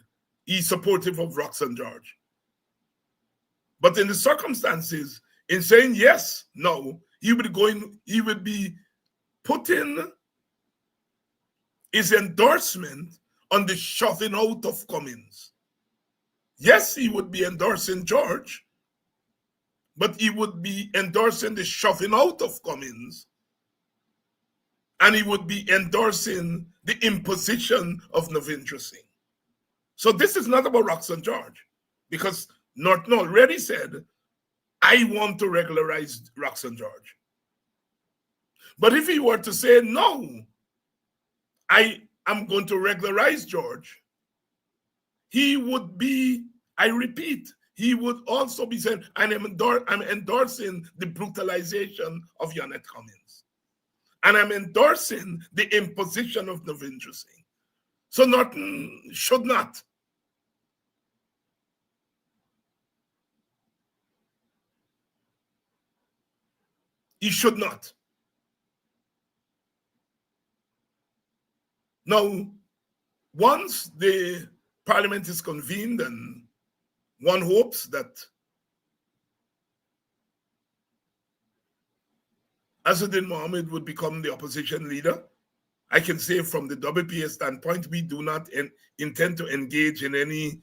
he's supportive of Roxanne George. But in the circumstances, in saying yes, no, he would be putting his endorsement on the shoving out of Cummins. Yes, he would be endorsing George, but he would be endorsing the shoving out of Cummins and he would be endorsing the imposition of Navindra Singh. So this is not about Roxanne George, because Norton already said, I want to regularize Roxanne George. But if he were to say, no, I am going to regularize George, he would be, I repeat, he would also be saying, I'm endorsing the brutalization of Yanet Cummings. And I'm endorsing the imposition of Navindra Singh. So Norton should not. He should not. Now, once the parliament is convened and one hopes that Asadin Mohammed would become the opposition leader, I can say from the WPA standpoint, we do not intend to engage in any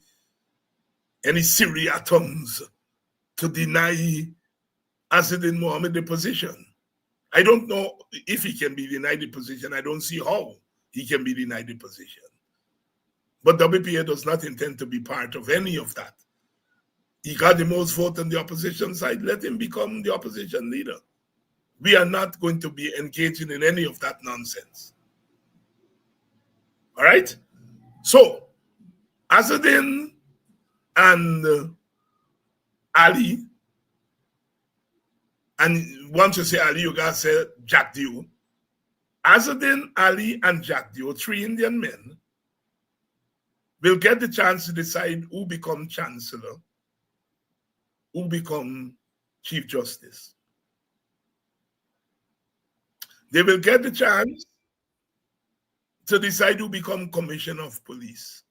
seriatons to deny Asadin Mohammed the position. I don't know if he can be denied the position. I don't see how he can be denied the position. But WPA does not intend to be part of any of that. He got the most vote on the opposition side. Let him become the opposition leader. We are not going to be engaging in any of that nonsense. All right? So, Asadin and Ali, and once you say Ali, you got to say Jack Dio. Asadin, Ali, and Jack Dio, 3 Indian men, will get the chance to decide who becomes chancellor, who becomes chief justice. They will get the chance to decide who becomes commissioner of police.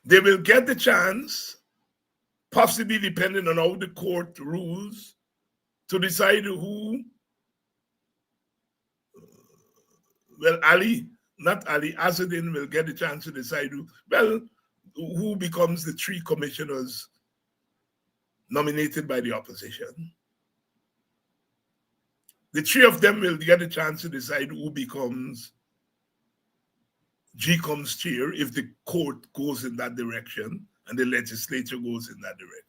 They will get the chance, possibly depending on how the court rules, to decide who, well, Asadin will get the chance to decide who becomes the 3 commissioners nominated by the opposition. The 3 of them will get a chance to decide who becomes GCOM's chair if the court goes in that direction and the legislature goes in that direction.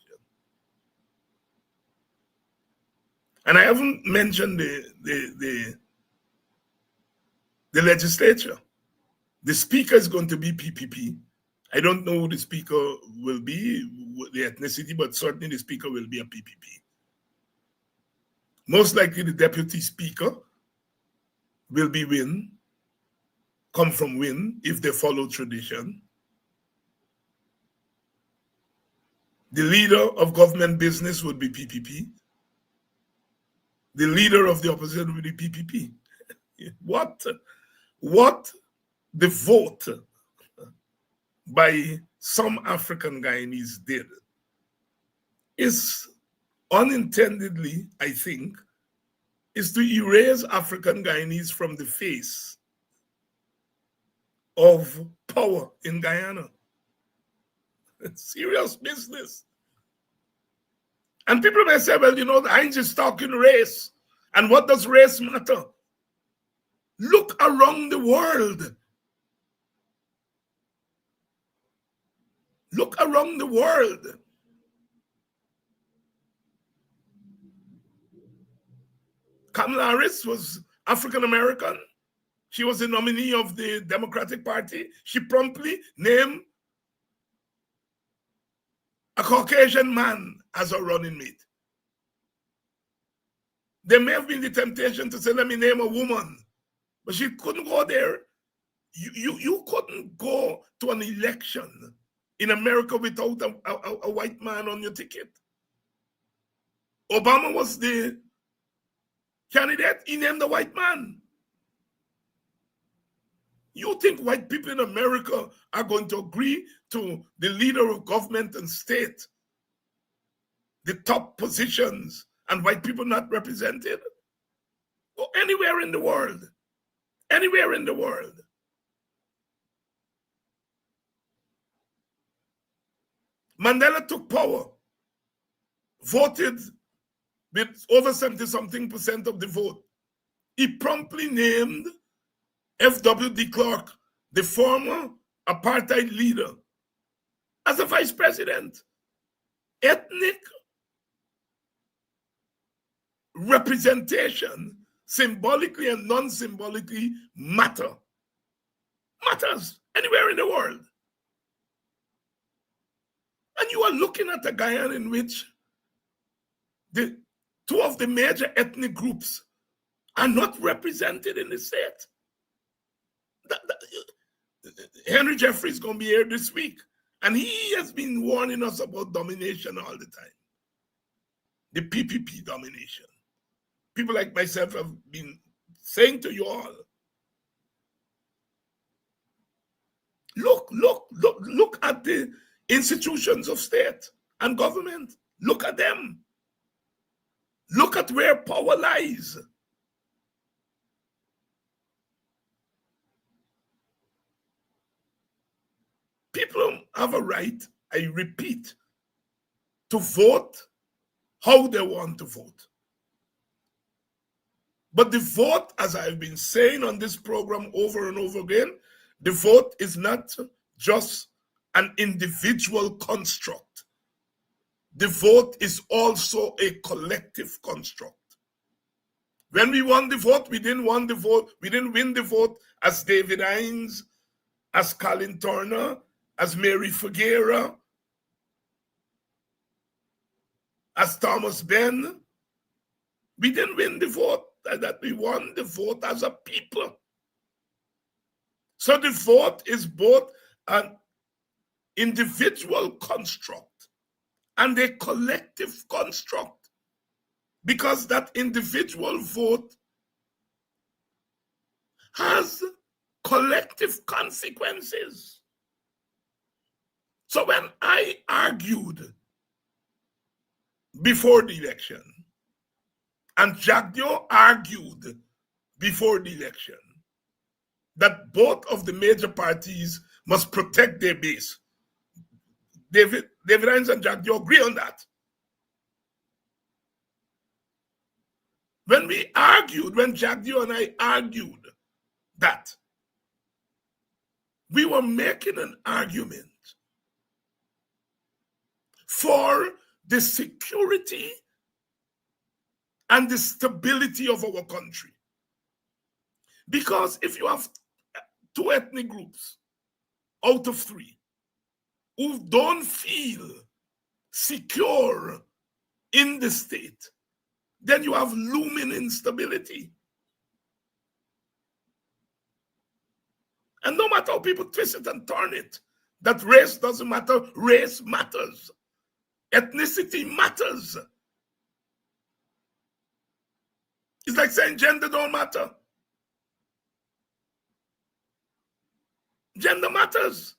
And I haven't mentioned the legislature. The speaker is going to be PPP. I don't know who the speaker will be, the ethnicity, but certainly the speaker will be a PPP. Most likely the deputy speaker will be Win, come from Win, if they follow tradition. The leader of government business would be PPP. The leader of the opposition would be PPP. What the vote by some African Guyanese did is unintendedly, I think, is to erase African Guyanese from the face of power in Guyana. It's serious business. And people may say, well, Heinz is talking race. And what does race matter? Look around the world. Look around the world. Kamala Harris was African American. She was the nominee of the Democratic Party. She promptly named a Caucasian man as a running mate. There may have been the temptation to say, let me name a woman, but she couldn't go there. You couldn't go to an election in America without a white man on your ticket. Obama was the candidate, he named a white man. You think white people in America are going to agree to the leader of government and state, the top positions, and white people not represented? Go anywhere in the world. Anywhere in the world. Mandela took power, voted with over 70-something% of the vote. He promptly named F.W. de Klerk, the former apartheid leader, as a vice president. Ethnic representation, symbolically and non-symbolically, matters anywhere in the world. And you are looking at a Guyana in which the two of the major ethnic groups are not represented in the state. Henry Jeffrey is going to be here this week, and he has been warning us about domination all the time. The PPP domination. People like myself have been saying to you all, look at the institutions of state and government. Look at them. Look at where power lies. People have a right, I repeat, to vote how they want to vote. But the vote, as I've been saying on this program over and over again, the vote is not just an individual construct. The vote is also a collective construct. When we won the vote, we didn't win the vote as David Hines, as Colin Turner, as Mary Figuera, as Thomas Ben. We didn't win the vote, that we won the vote as a people. So the vote is both an individual construct and a collective construct, because that individual vote has collective consequences. So when I argued before the election, and Jagdio argued before the election, that both of the major parties must protect their base. David Hines and Jagdio agree on that. When Jagdio and I argued that, we were making an argument for the security and the stability of our country. Because if you have two ethnic groups out of three who don't feel secure in the state, then you have looming instability. And no matter how people twist it and turn it, that race doesn't matter, race matters. Ethnicity matters. It's like saying gender don't matter. Gender matters.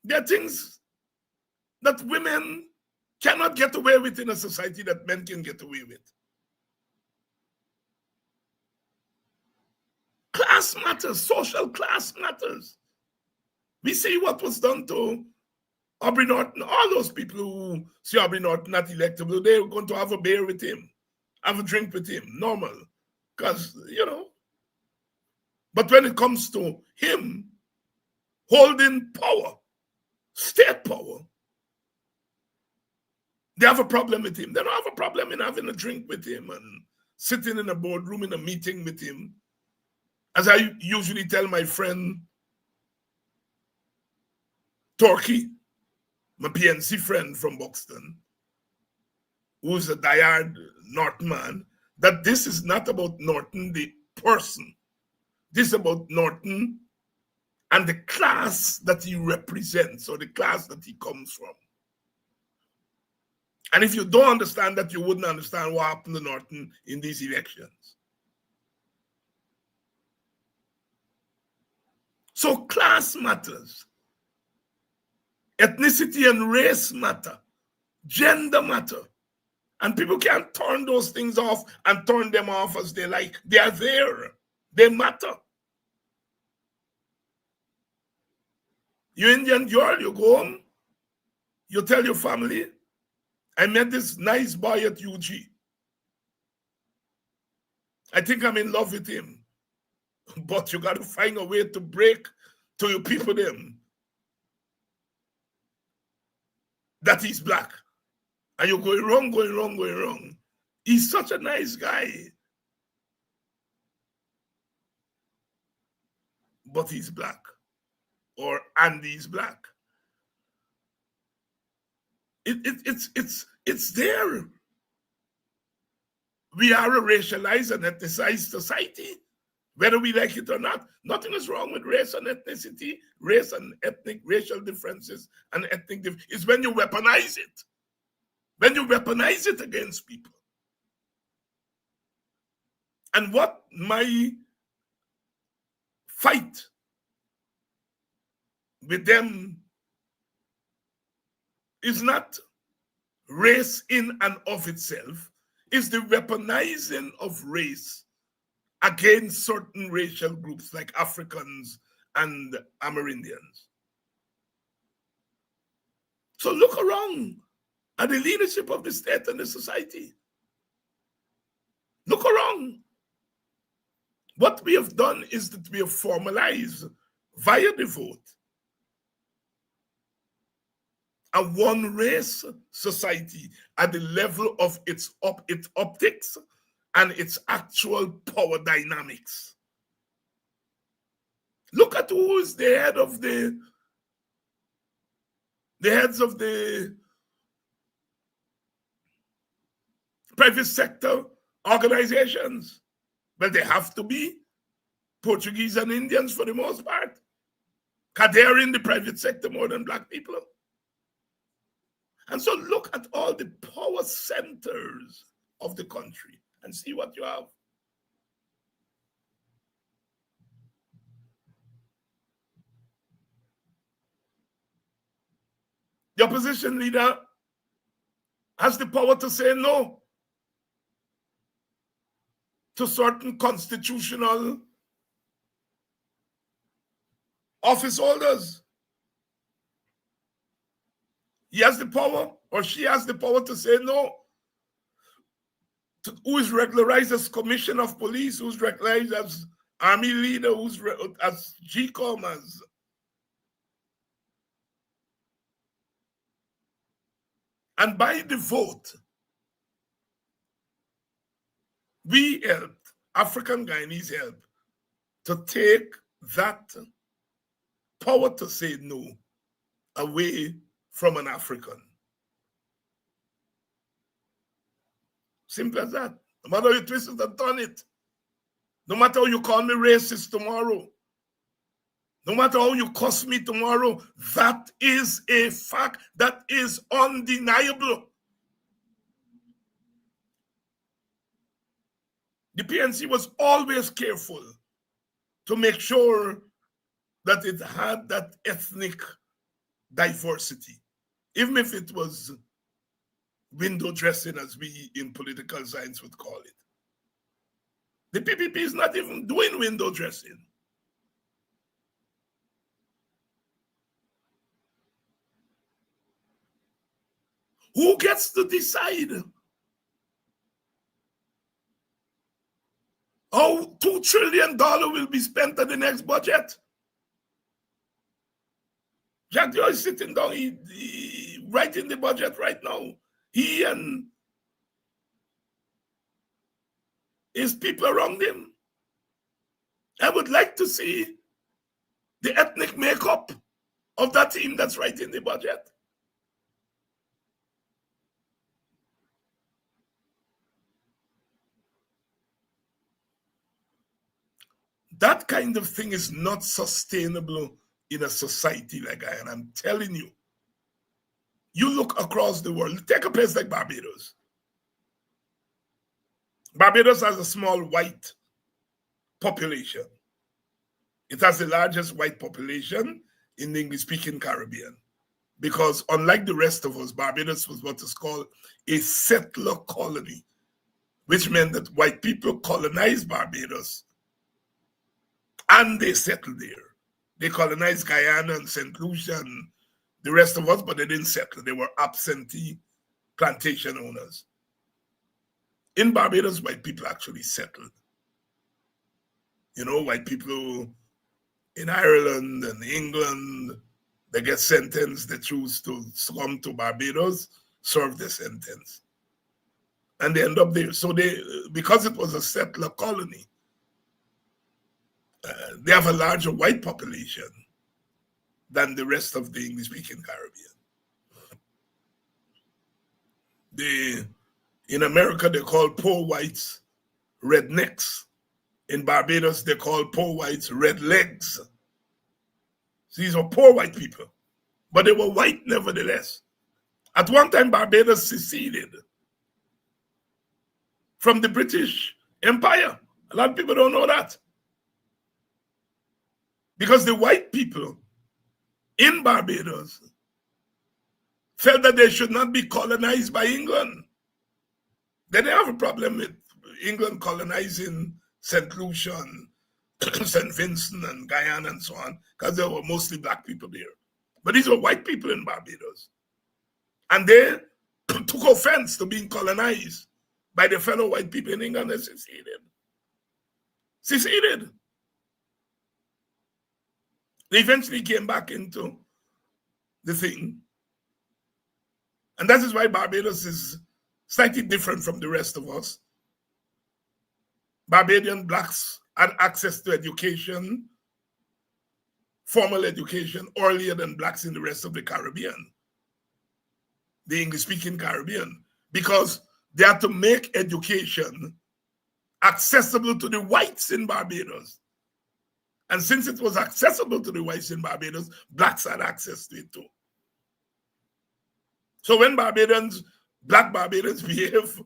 There are things that women cannot get away with in a society that men can get away with. Class matters, social class matters. We see what was done to Aubrey Norton. All those people who see Aubrey Norton not electable, they're going to have a beer with him, have a drink with him, normal. Because, but when it comes to him holding power, state power, they have a problem with him. They don't have a problem in having a drink with him and sitting in a boardroom in a meeting with him. As I usually tell my friend Torquay, my PNC friend from Buxton, who's a diehard Norton man, that this is not about Norton, the person. This is about Norton and the class that he represents, or the class that he comes from. And if you don't understand that, you wouldn't understand what happened to Norton in these elections. So class matters. Ethnicity and race matter. Gender matter. And people can't turn those things off and turn them off as they like. They are there. They matter. You Indian girl, you go home, you tell your family, I met this nice boy at UG. I think I'm in love with him. But you got to find a way to break to your people them that he's black. And you're going wrong, going wrong, going wrong. He's such a nice guy. But he's black. Or Andy's black. It's there. We are a racialized and ethnicized society, whether we like it or not. Nothing is wrong with race and ethnicity, race and ethnic, racial differences and ethnic differences. It's when you weaponize it. When you weaponize it against people. And what my fight with them is not race in and of itself, it's the weaponizing of race against certain racial groups like Africans and Amerindians. So look around at the leadership of the state and the society. Look around. What we have done is that we have formalized via the vote a one race society at the level of its optics and its actual power dynamics. Look at who is the head of the heads of the private sector organizations. Well, they have to be Portuguese and Indians for the most part, because they're in the private sector more than black people. And so look at all the power centers of the country and see what you have. The opposition leader has the power to say no to certain constitutional office holders. He has the power, or she has the power to say no to who is regularized as commissioner of police, who's regularized as army leader, who's as GCOM, as and by the vote, we helped, African Guyanese helped, to take that power to say no away from an African. Simple as that. No matter how you twist it and turn it. No matter how you call me racist tomorrow. No matter how you cuss me tomorrow, that is a fact that is undeniable. The PNC was always careful to make sure that it had that ethnic diversity, even if it was window dressing, as we in political science would call it. The PPP is not even doing window dressing. Who gets to decide how $2 trillion will be spent on the next budget? Jack Joy is sitting down, he writing the budget right now. He and his people around him. I would like to see the ethnic makeup of that team that's writing the budget. That kind of thing is not sustainable in a society like I, and I'm telling you, you look across the world, take a place like Barbados. Barbados has a small white population. It has the largest white population in the English-speaking Caribbean, because unlike the rest of us, Barbados was what is called a settler colony, which meant that white people colonized Barbados and they settled there. They colonized Guyana and St. Lucia and the rest of us, but they didn't settle. They were absentee plantation owners. In Barbados, white people actually settled. You know, white people in Ireland and England, they get sentenced, they choose to come to Barbados, serve their sentence. And they end up there. So they, because it was a settler colony, they have a larger white population than the rest of the English-speaking Caribbean. In America, they call poor whites rednecks. In Barbados, they call poor whites red legs. So these are poor white people, but they were white nevertheless. At one time, Barbados seceded from the British Empire. A lot of people don't know that. Because the white people in Barbados felt that they should not be colonized by England. They didn't have a problem with England colonizing St. Lucia and St. Vincent and Guyana and so on, because there were mostly black people there. But these were white people in Barbados. And they took offense to being colonized by the fellow white people in England and seceded. Seceded. They eventually came back into the thing. And that is why Barbados is slightly different from the rest of us. Barbadian blacks had access to education, formal education, earlier than blacks in the rest of the Caribbean, the English-speaking Caribbean, because they had to make education accessible to the whites in Barbados. And since it was accessible to the whites in Barbados, blacks had access to it too. So when black Barbadians behave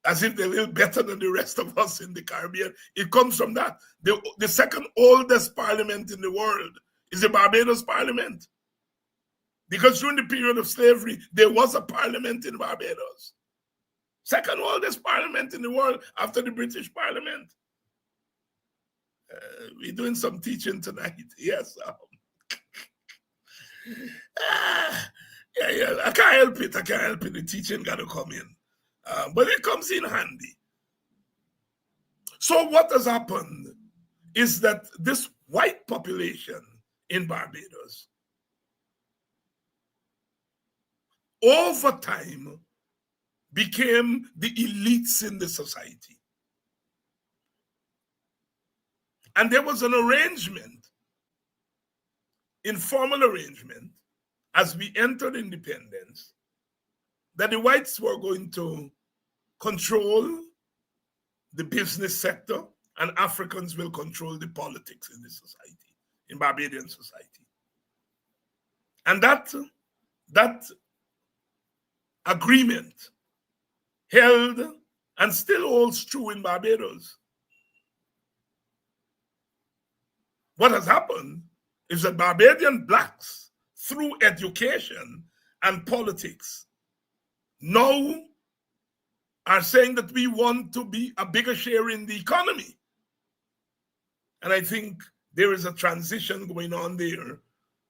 as if they're a little better than the rest of us in the Caribbean, it comes from that. The second oldest parliament in the world is the Barbados Parliament. Because during the period of slavery, there was a parliament in Barbados. Second oldest parliament in the world after the British Parliament. We're doing some teaching tonight. Yes. Yeah, I can't help it. The teaching got to come in. But it comes in handy. So what has happened is that this white population in Barbados, over time, became the elites in the society. And there was an arrangement, informal arrangement, as we entered independence, that the whites were going to control the business sector and Africans will control the politics in the society, in Barbadian society. And that agreement held and still holds true in Barbados. What has happened is that Barbadian blacks, through education and politics, now are saying that we want to be a bigger share in the economy. And I think there is a transition going on there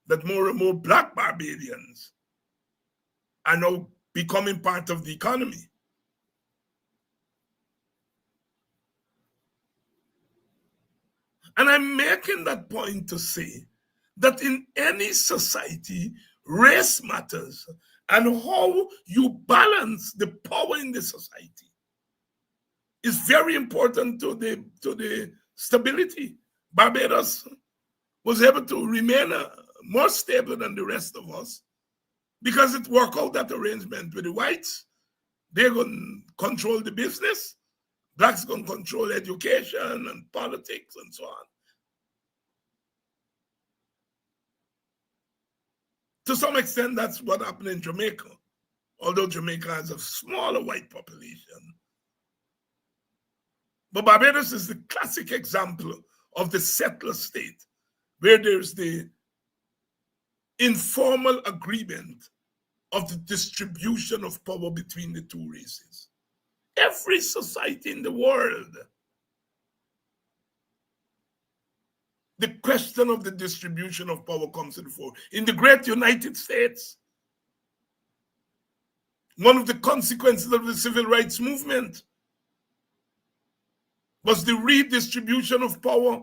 that more and more black Barbadians are now becoming part of the economy. And I'm making that point to say that in any society, race matters, and how you balance the power in the society is very important to the stability. Barbados was able to remain more stable than the rest of us because it worked out that arrangement with the whites. They're going to control the business. Blacks going to control education and politics and so on. To some extent, that's what happened in Jamaica, although Jamaica has a smaller white population. But Barbados is the classic example of the settler state, where there's the informal agreement of the distribution of power between the two races. Every society in the world, the question of the distribution of power comes to the fore. In the great United States, one of the consequences of the civil rights movement was the redistribution of power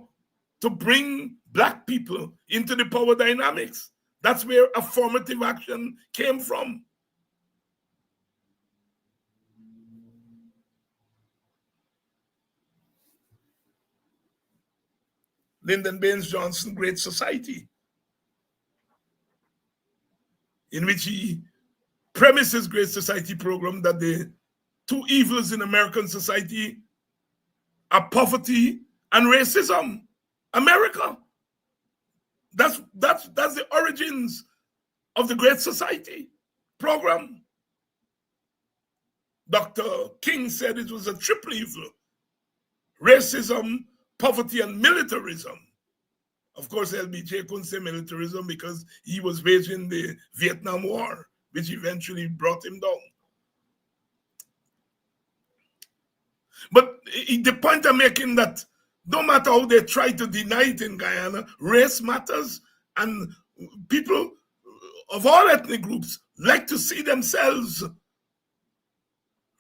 to bring black people into the power dynamics. That's where affirmative action came from. Lyndon Baines Johnson, Great Society, in which he premised his Great Society program that the two evils in American society are poverty and racism. America. That's the origins of the Great Society program. Dr. King said it was a triple evil: racism, poverty, and militarism. Of course, LBJ couldn't say militarism because he was waging the Vietnam War, which eventually brought him down. But the point I'm making that no matter how they try to deny it in Guyana, race matters, and people of all ethnic groups like to see themselves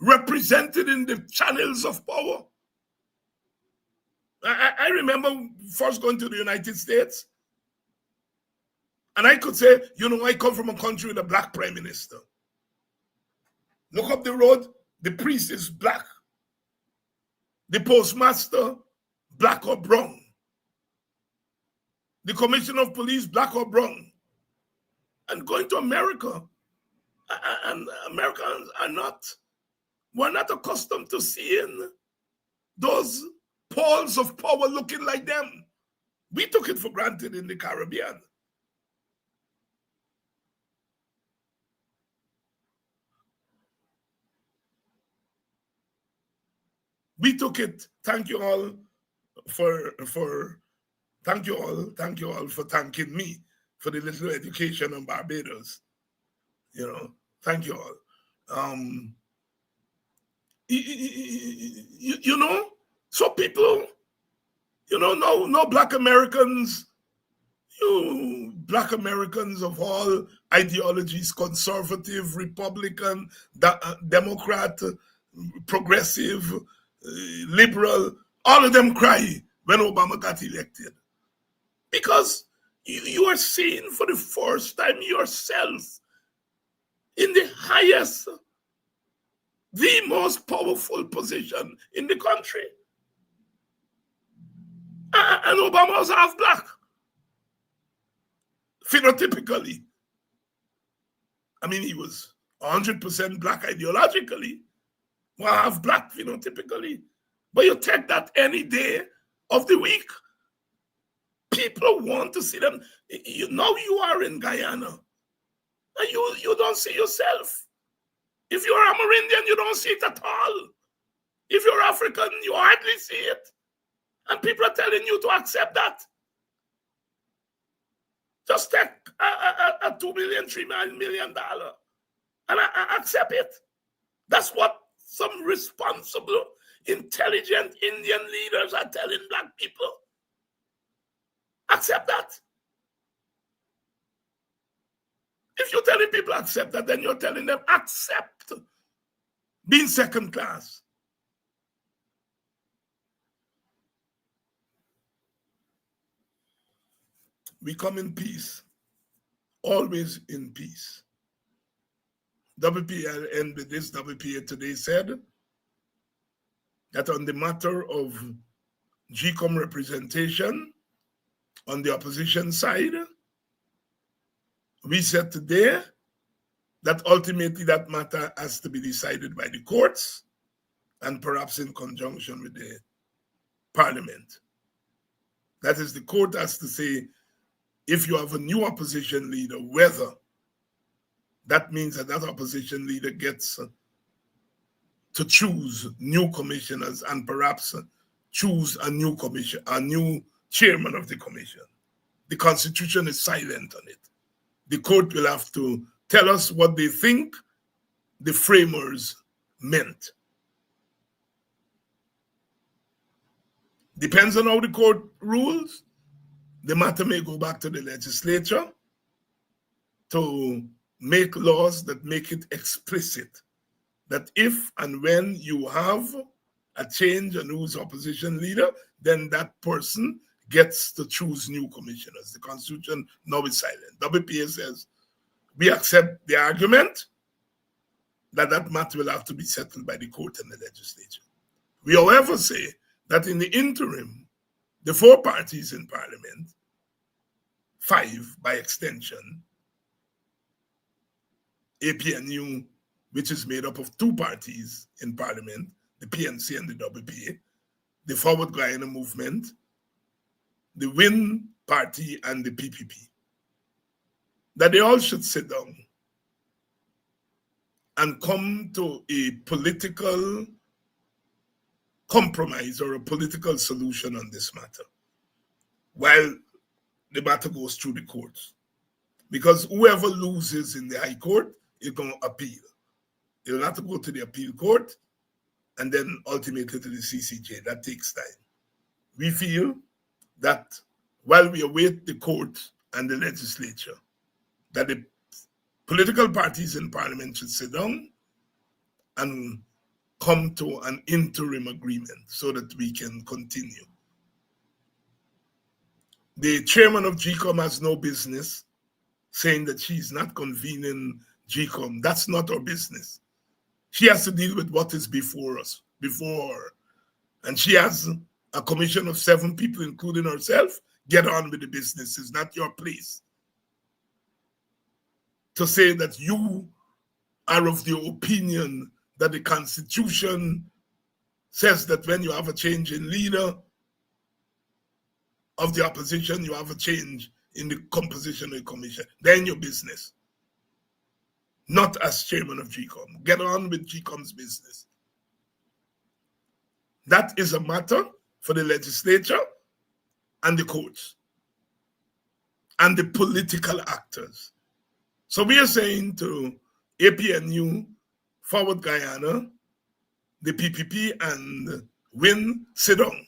represented in the channels of power. I remember first going to the United States, and I could say, I come from a country with a black prime minister. Look up the road, the priest is black. The postmaster, black or brown. The commissioner of police, black or brown. And going to America, and Americans we're not accustomed to seeing those poles of power looking like them. We took it for granted in the Caribbean. We took it. Thank you all for thanking me for the little education on Barbados. Thank you all. So people, no black Americans, black Americans of all ideologies, conservative, Republican, Democrat, progressive, liberal, all of them cry when Obama got elected. Because you are seeing for the first time yourself in the highest, the most powerful position in the country. And Obama was half black, phenotypically. I mean, he was 100% black ideologically, well, half black phenotypically. But you take that any day of the week. People want to see them. Now you are in Guyana, and you don't see yourself. If you're Amerindian, you don't see it at all. If you're African, you hardly see it. And people are telling you to accept that. Just take a $2 million, $3 million, and accept it. That's what some responsible, intelligent Indian leaders are telling black people. Accept that. If you're telling people accept that, then you're telling them accept being second class. We come in peace, always in peace. WPA, and with this, WPA today said that on the matter of GCOM representation on the opposition side, we said today that ultimately that matter has to be decided by the courts and perhaps in conjunction with the parliament. That is, the court has to say, if you have a new opposition leader, whether that means that that opposition leader gets to choose new commissioners and perhaps choose a new commission, a new chairman of the commission. The Constitution is silent on it. The court will have to tell us what they think the framers meant. Depends on how the court rules. the matter may go back to the legislature to make laws that make it explicit that if and when you have a change and who's opposition leader, then that person gets to choose new commissioners. The Constitution now is silent. WPA says, we accept the argument that that matter will have to be settled by the court and the legislature. We, however, say that in the interim, the 4 parties in Parliament, 5 by extension, APNU, which is made up of 2 parties in Parliament, the PNC and the WPA, the Forward Guyana Movement, the WIN Party, and the PPP, that they all should sit down and come to a political compromise or a political solution on this matter while the matter goes through the courts. Because whoever loses in the High Court is going to appeal. It'll have to go to the appeal court and then ultimately to the CCJ. That takes time. We feel that while we await the court and the legislature, that the political parties in Parliament should sit down and come to an interim agreement so that we can continue. The chairman of GCOM has no business saying that she's not convening GCOM. That's not our business. She has to deal with what is before her. And she has a commission of 7 people, including herself. Get on with the business. It's not your place to say that you are of the opinion that the Constitution says that when you have a change in leader of the opposition, you have a change in the composition of the commission. Then your business. Not as chairman of GCOM. Get on with GCOM's business. That is a matter for the legislature and the courts and the political actors. So we are saying to APNU, Forward Guyana, the PPP, and WIN, sit down.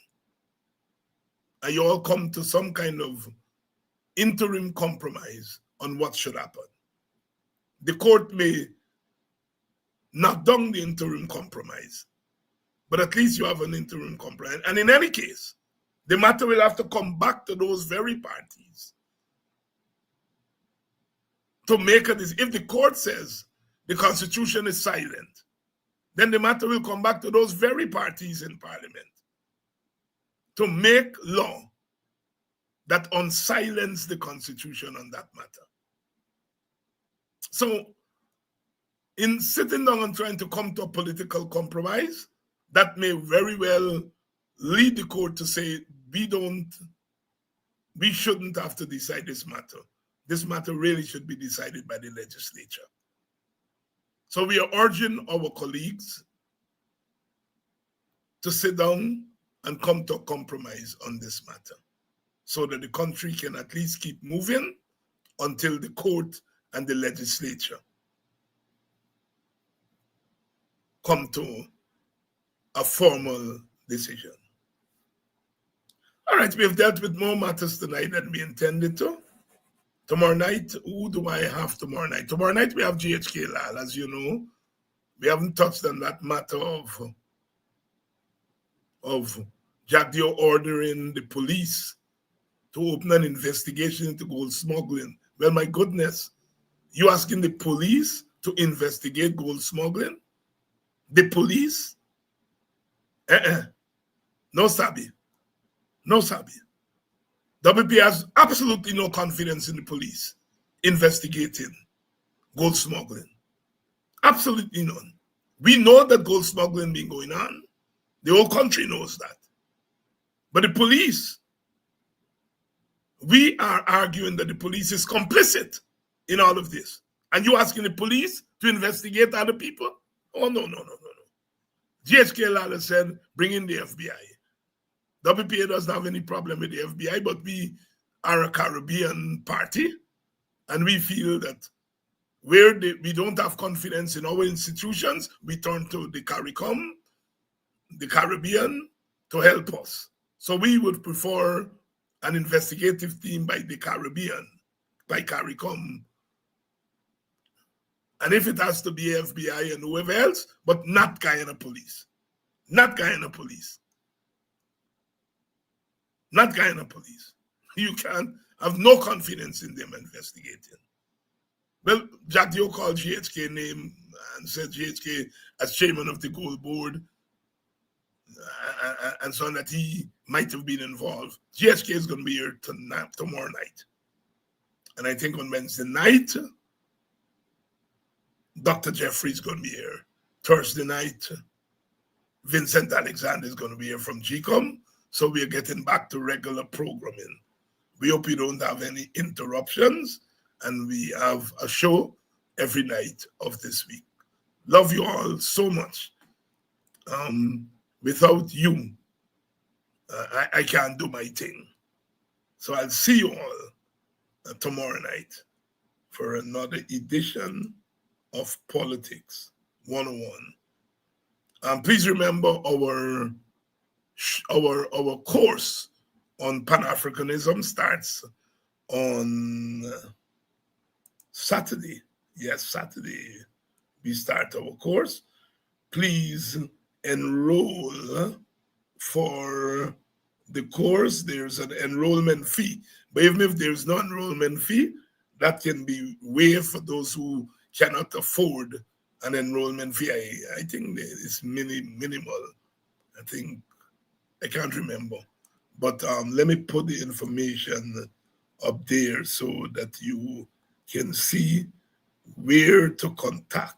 And you all come to some kind of interim compromise on what should happen. The court may knock down the interim compromise, but at least you have an interim compromise. And in any case, the matter will have to come back to those very parties to make a decision. If the court says the Constitution is silent, then the matter will come back to those very parties in Parliament to make law that unsilence the Constitution on that matter. So, in sitting down and trying to come to a political compromise, that may very well lead the court to say, we shouldn't have to decide this matter. This matter really should be decided by the legislature. So we are urging our colleagues to sit down and come to a compromise on this matter so that the country can at least keep moving until the court and the legislature come to a formal decision. All right, we have dealt with more matters tonight than we intended to. Tomorrow night, who do I have tomorrow night? Tomorrow night we have GHK Lal, as you know. We haven't touched on that matter of Jagdeo ordering the police to open an investigation into gold smuggling. Well, my goodness, you asking the police to investigate gold smuggling? The police? No sabi. No sabi. WP has absolutely no confidence in the police investigating gold smuggling. Absolutely none. We know that gold smuggling been going on. The whole country knows that. But the police, we are arguing that the police is complicit in all of this. And you asking the police to investigate other people? Oh, no. GHK Lala said, bring in the FBI. WPA doesn't have any problem with the FBI, but we are a Caribbean party, and we feel that where we don't have confidence in our institutions, we turn to the CARICOM, the Caribbean, to help us. So we would prefer an investigative team by the Caribbean, by CARICOM, and if it has to be FBI and whoever else, but not Guyana police. Not Guyana police. Not Guyana police. You can have no confidence in them investigating. Well, Jack Dio called GHK name and said GHK as chairman of the gold board and so on, that he might have been involved. GHK is going to be here tomorrow night. And I think on Wednesday night, Dr. Jeffrey is going to be here. Thursday night, Vincent Alexander is going to be here from GCOM. So we are getting back to regular programming. We hope you don't have any interruptions, and we have a show every night of this week. Love you all so much. Without you, I can't do my thing. So I'll see you all tomorrow night for another edition of Politics 101. Please remember our course on Pan-Africanism starts on Saturday. Yes, Saturday we start our course. Please enroll for the course. There's an enrollment fee, but even if there's no enrollment fee, that can be waived for those who cannot afford an enrollment fee. I think it's minimal. I think, I can't remember, but let me put the information up there so that you can see where to contact.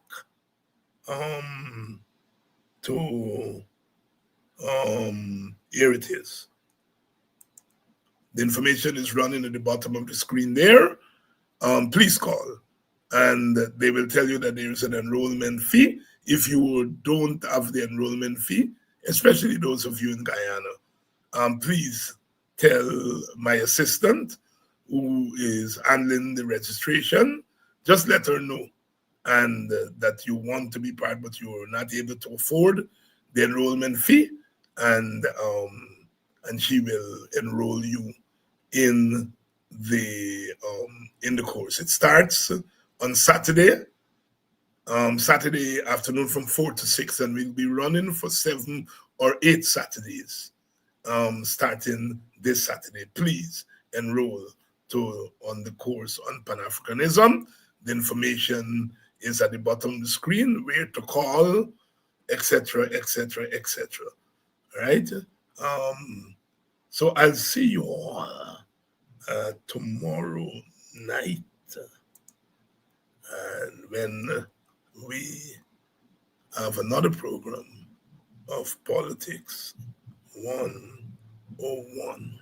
Here it is. The information is running at the bottom of the screen there. Please call, and they will tell you that there is an enrollment fee. If you don't have the enrollment fee, especially those of you in Guyana, please tell my assistant who is handling the registration. Just let her know, and that you want to be part, but you are not able to afford the enrollment fee, and she will enroll you in the course. It starts on Saturday afternoon from 4 to 6, and we'll be running for 7 or 8 Saturdays starting this Saturday. Please enroll on the course on Pan-Africanism. The information is at the bottom of the screen, where to call, etc., etc., etc. All right? So I'll see you all tomorrow night, and when we have another program of Politics 101.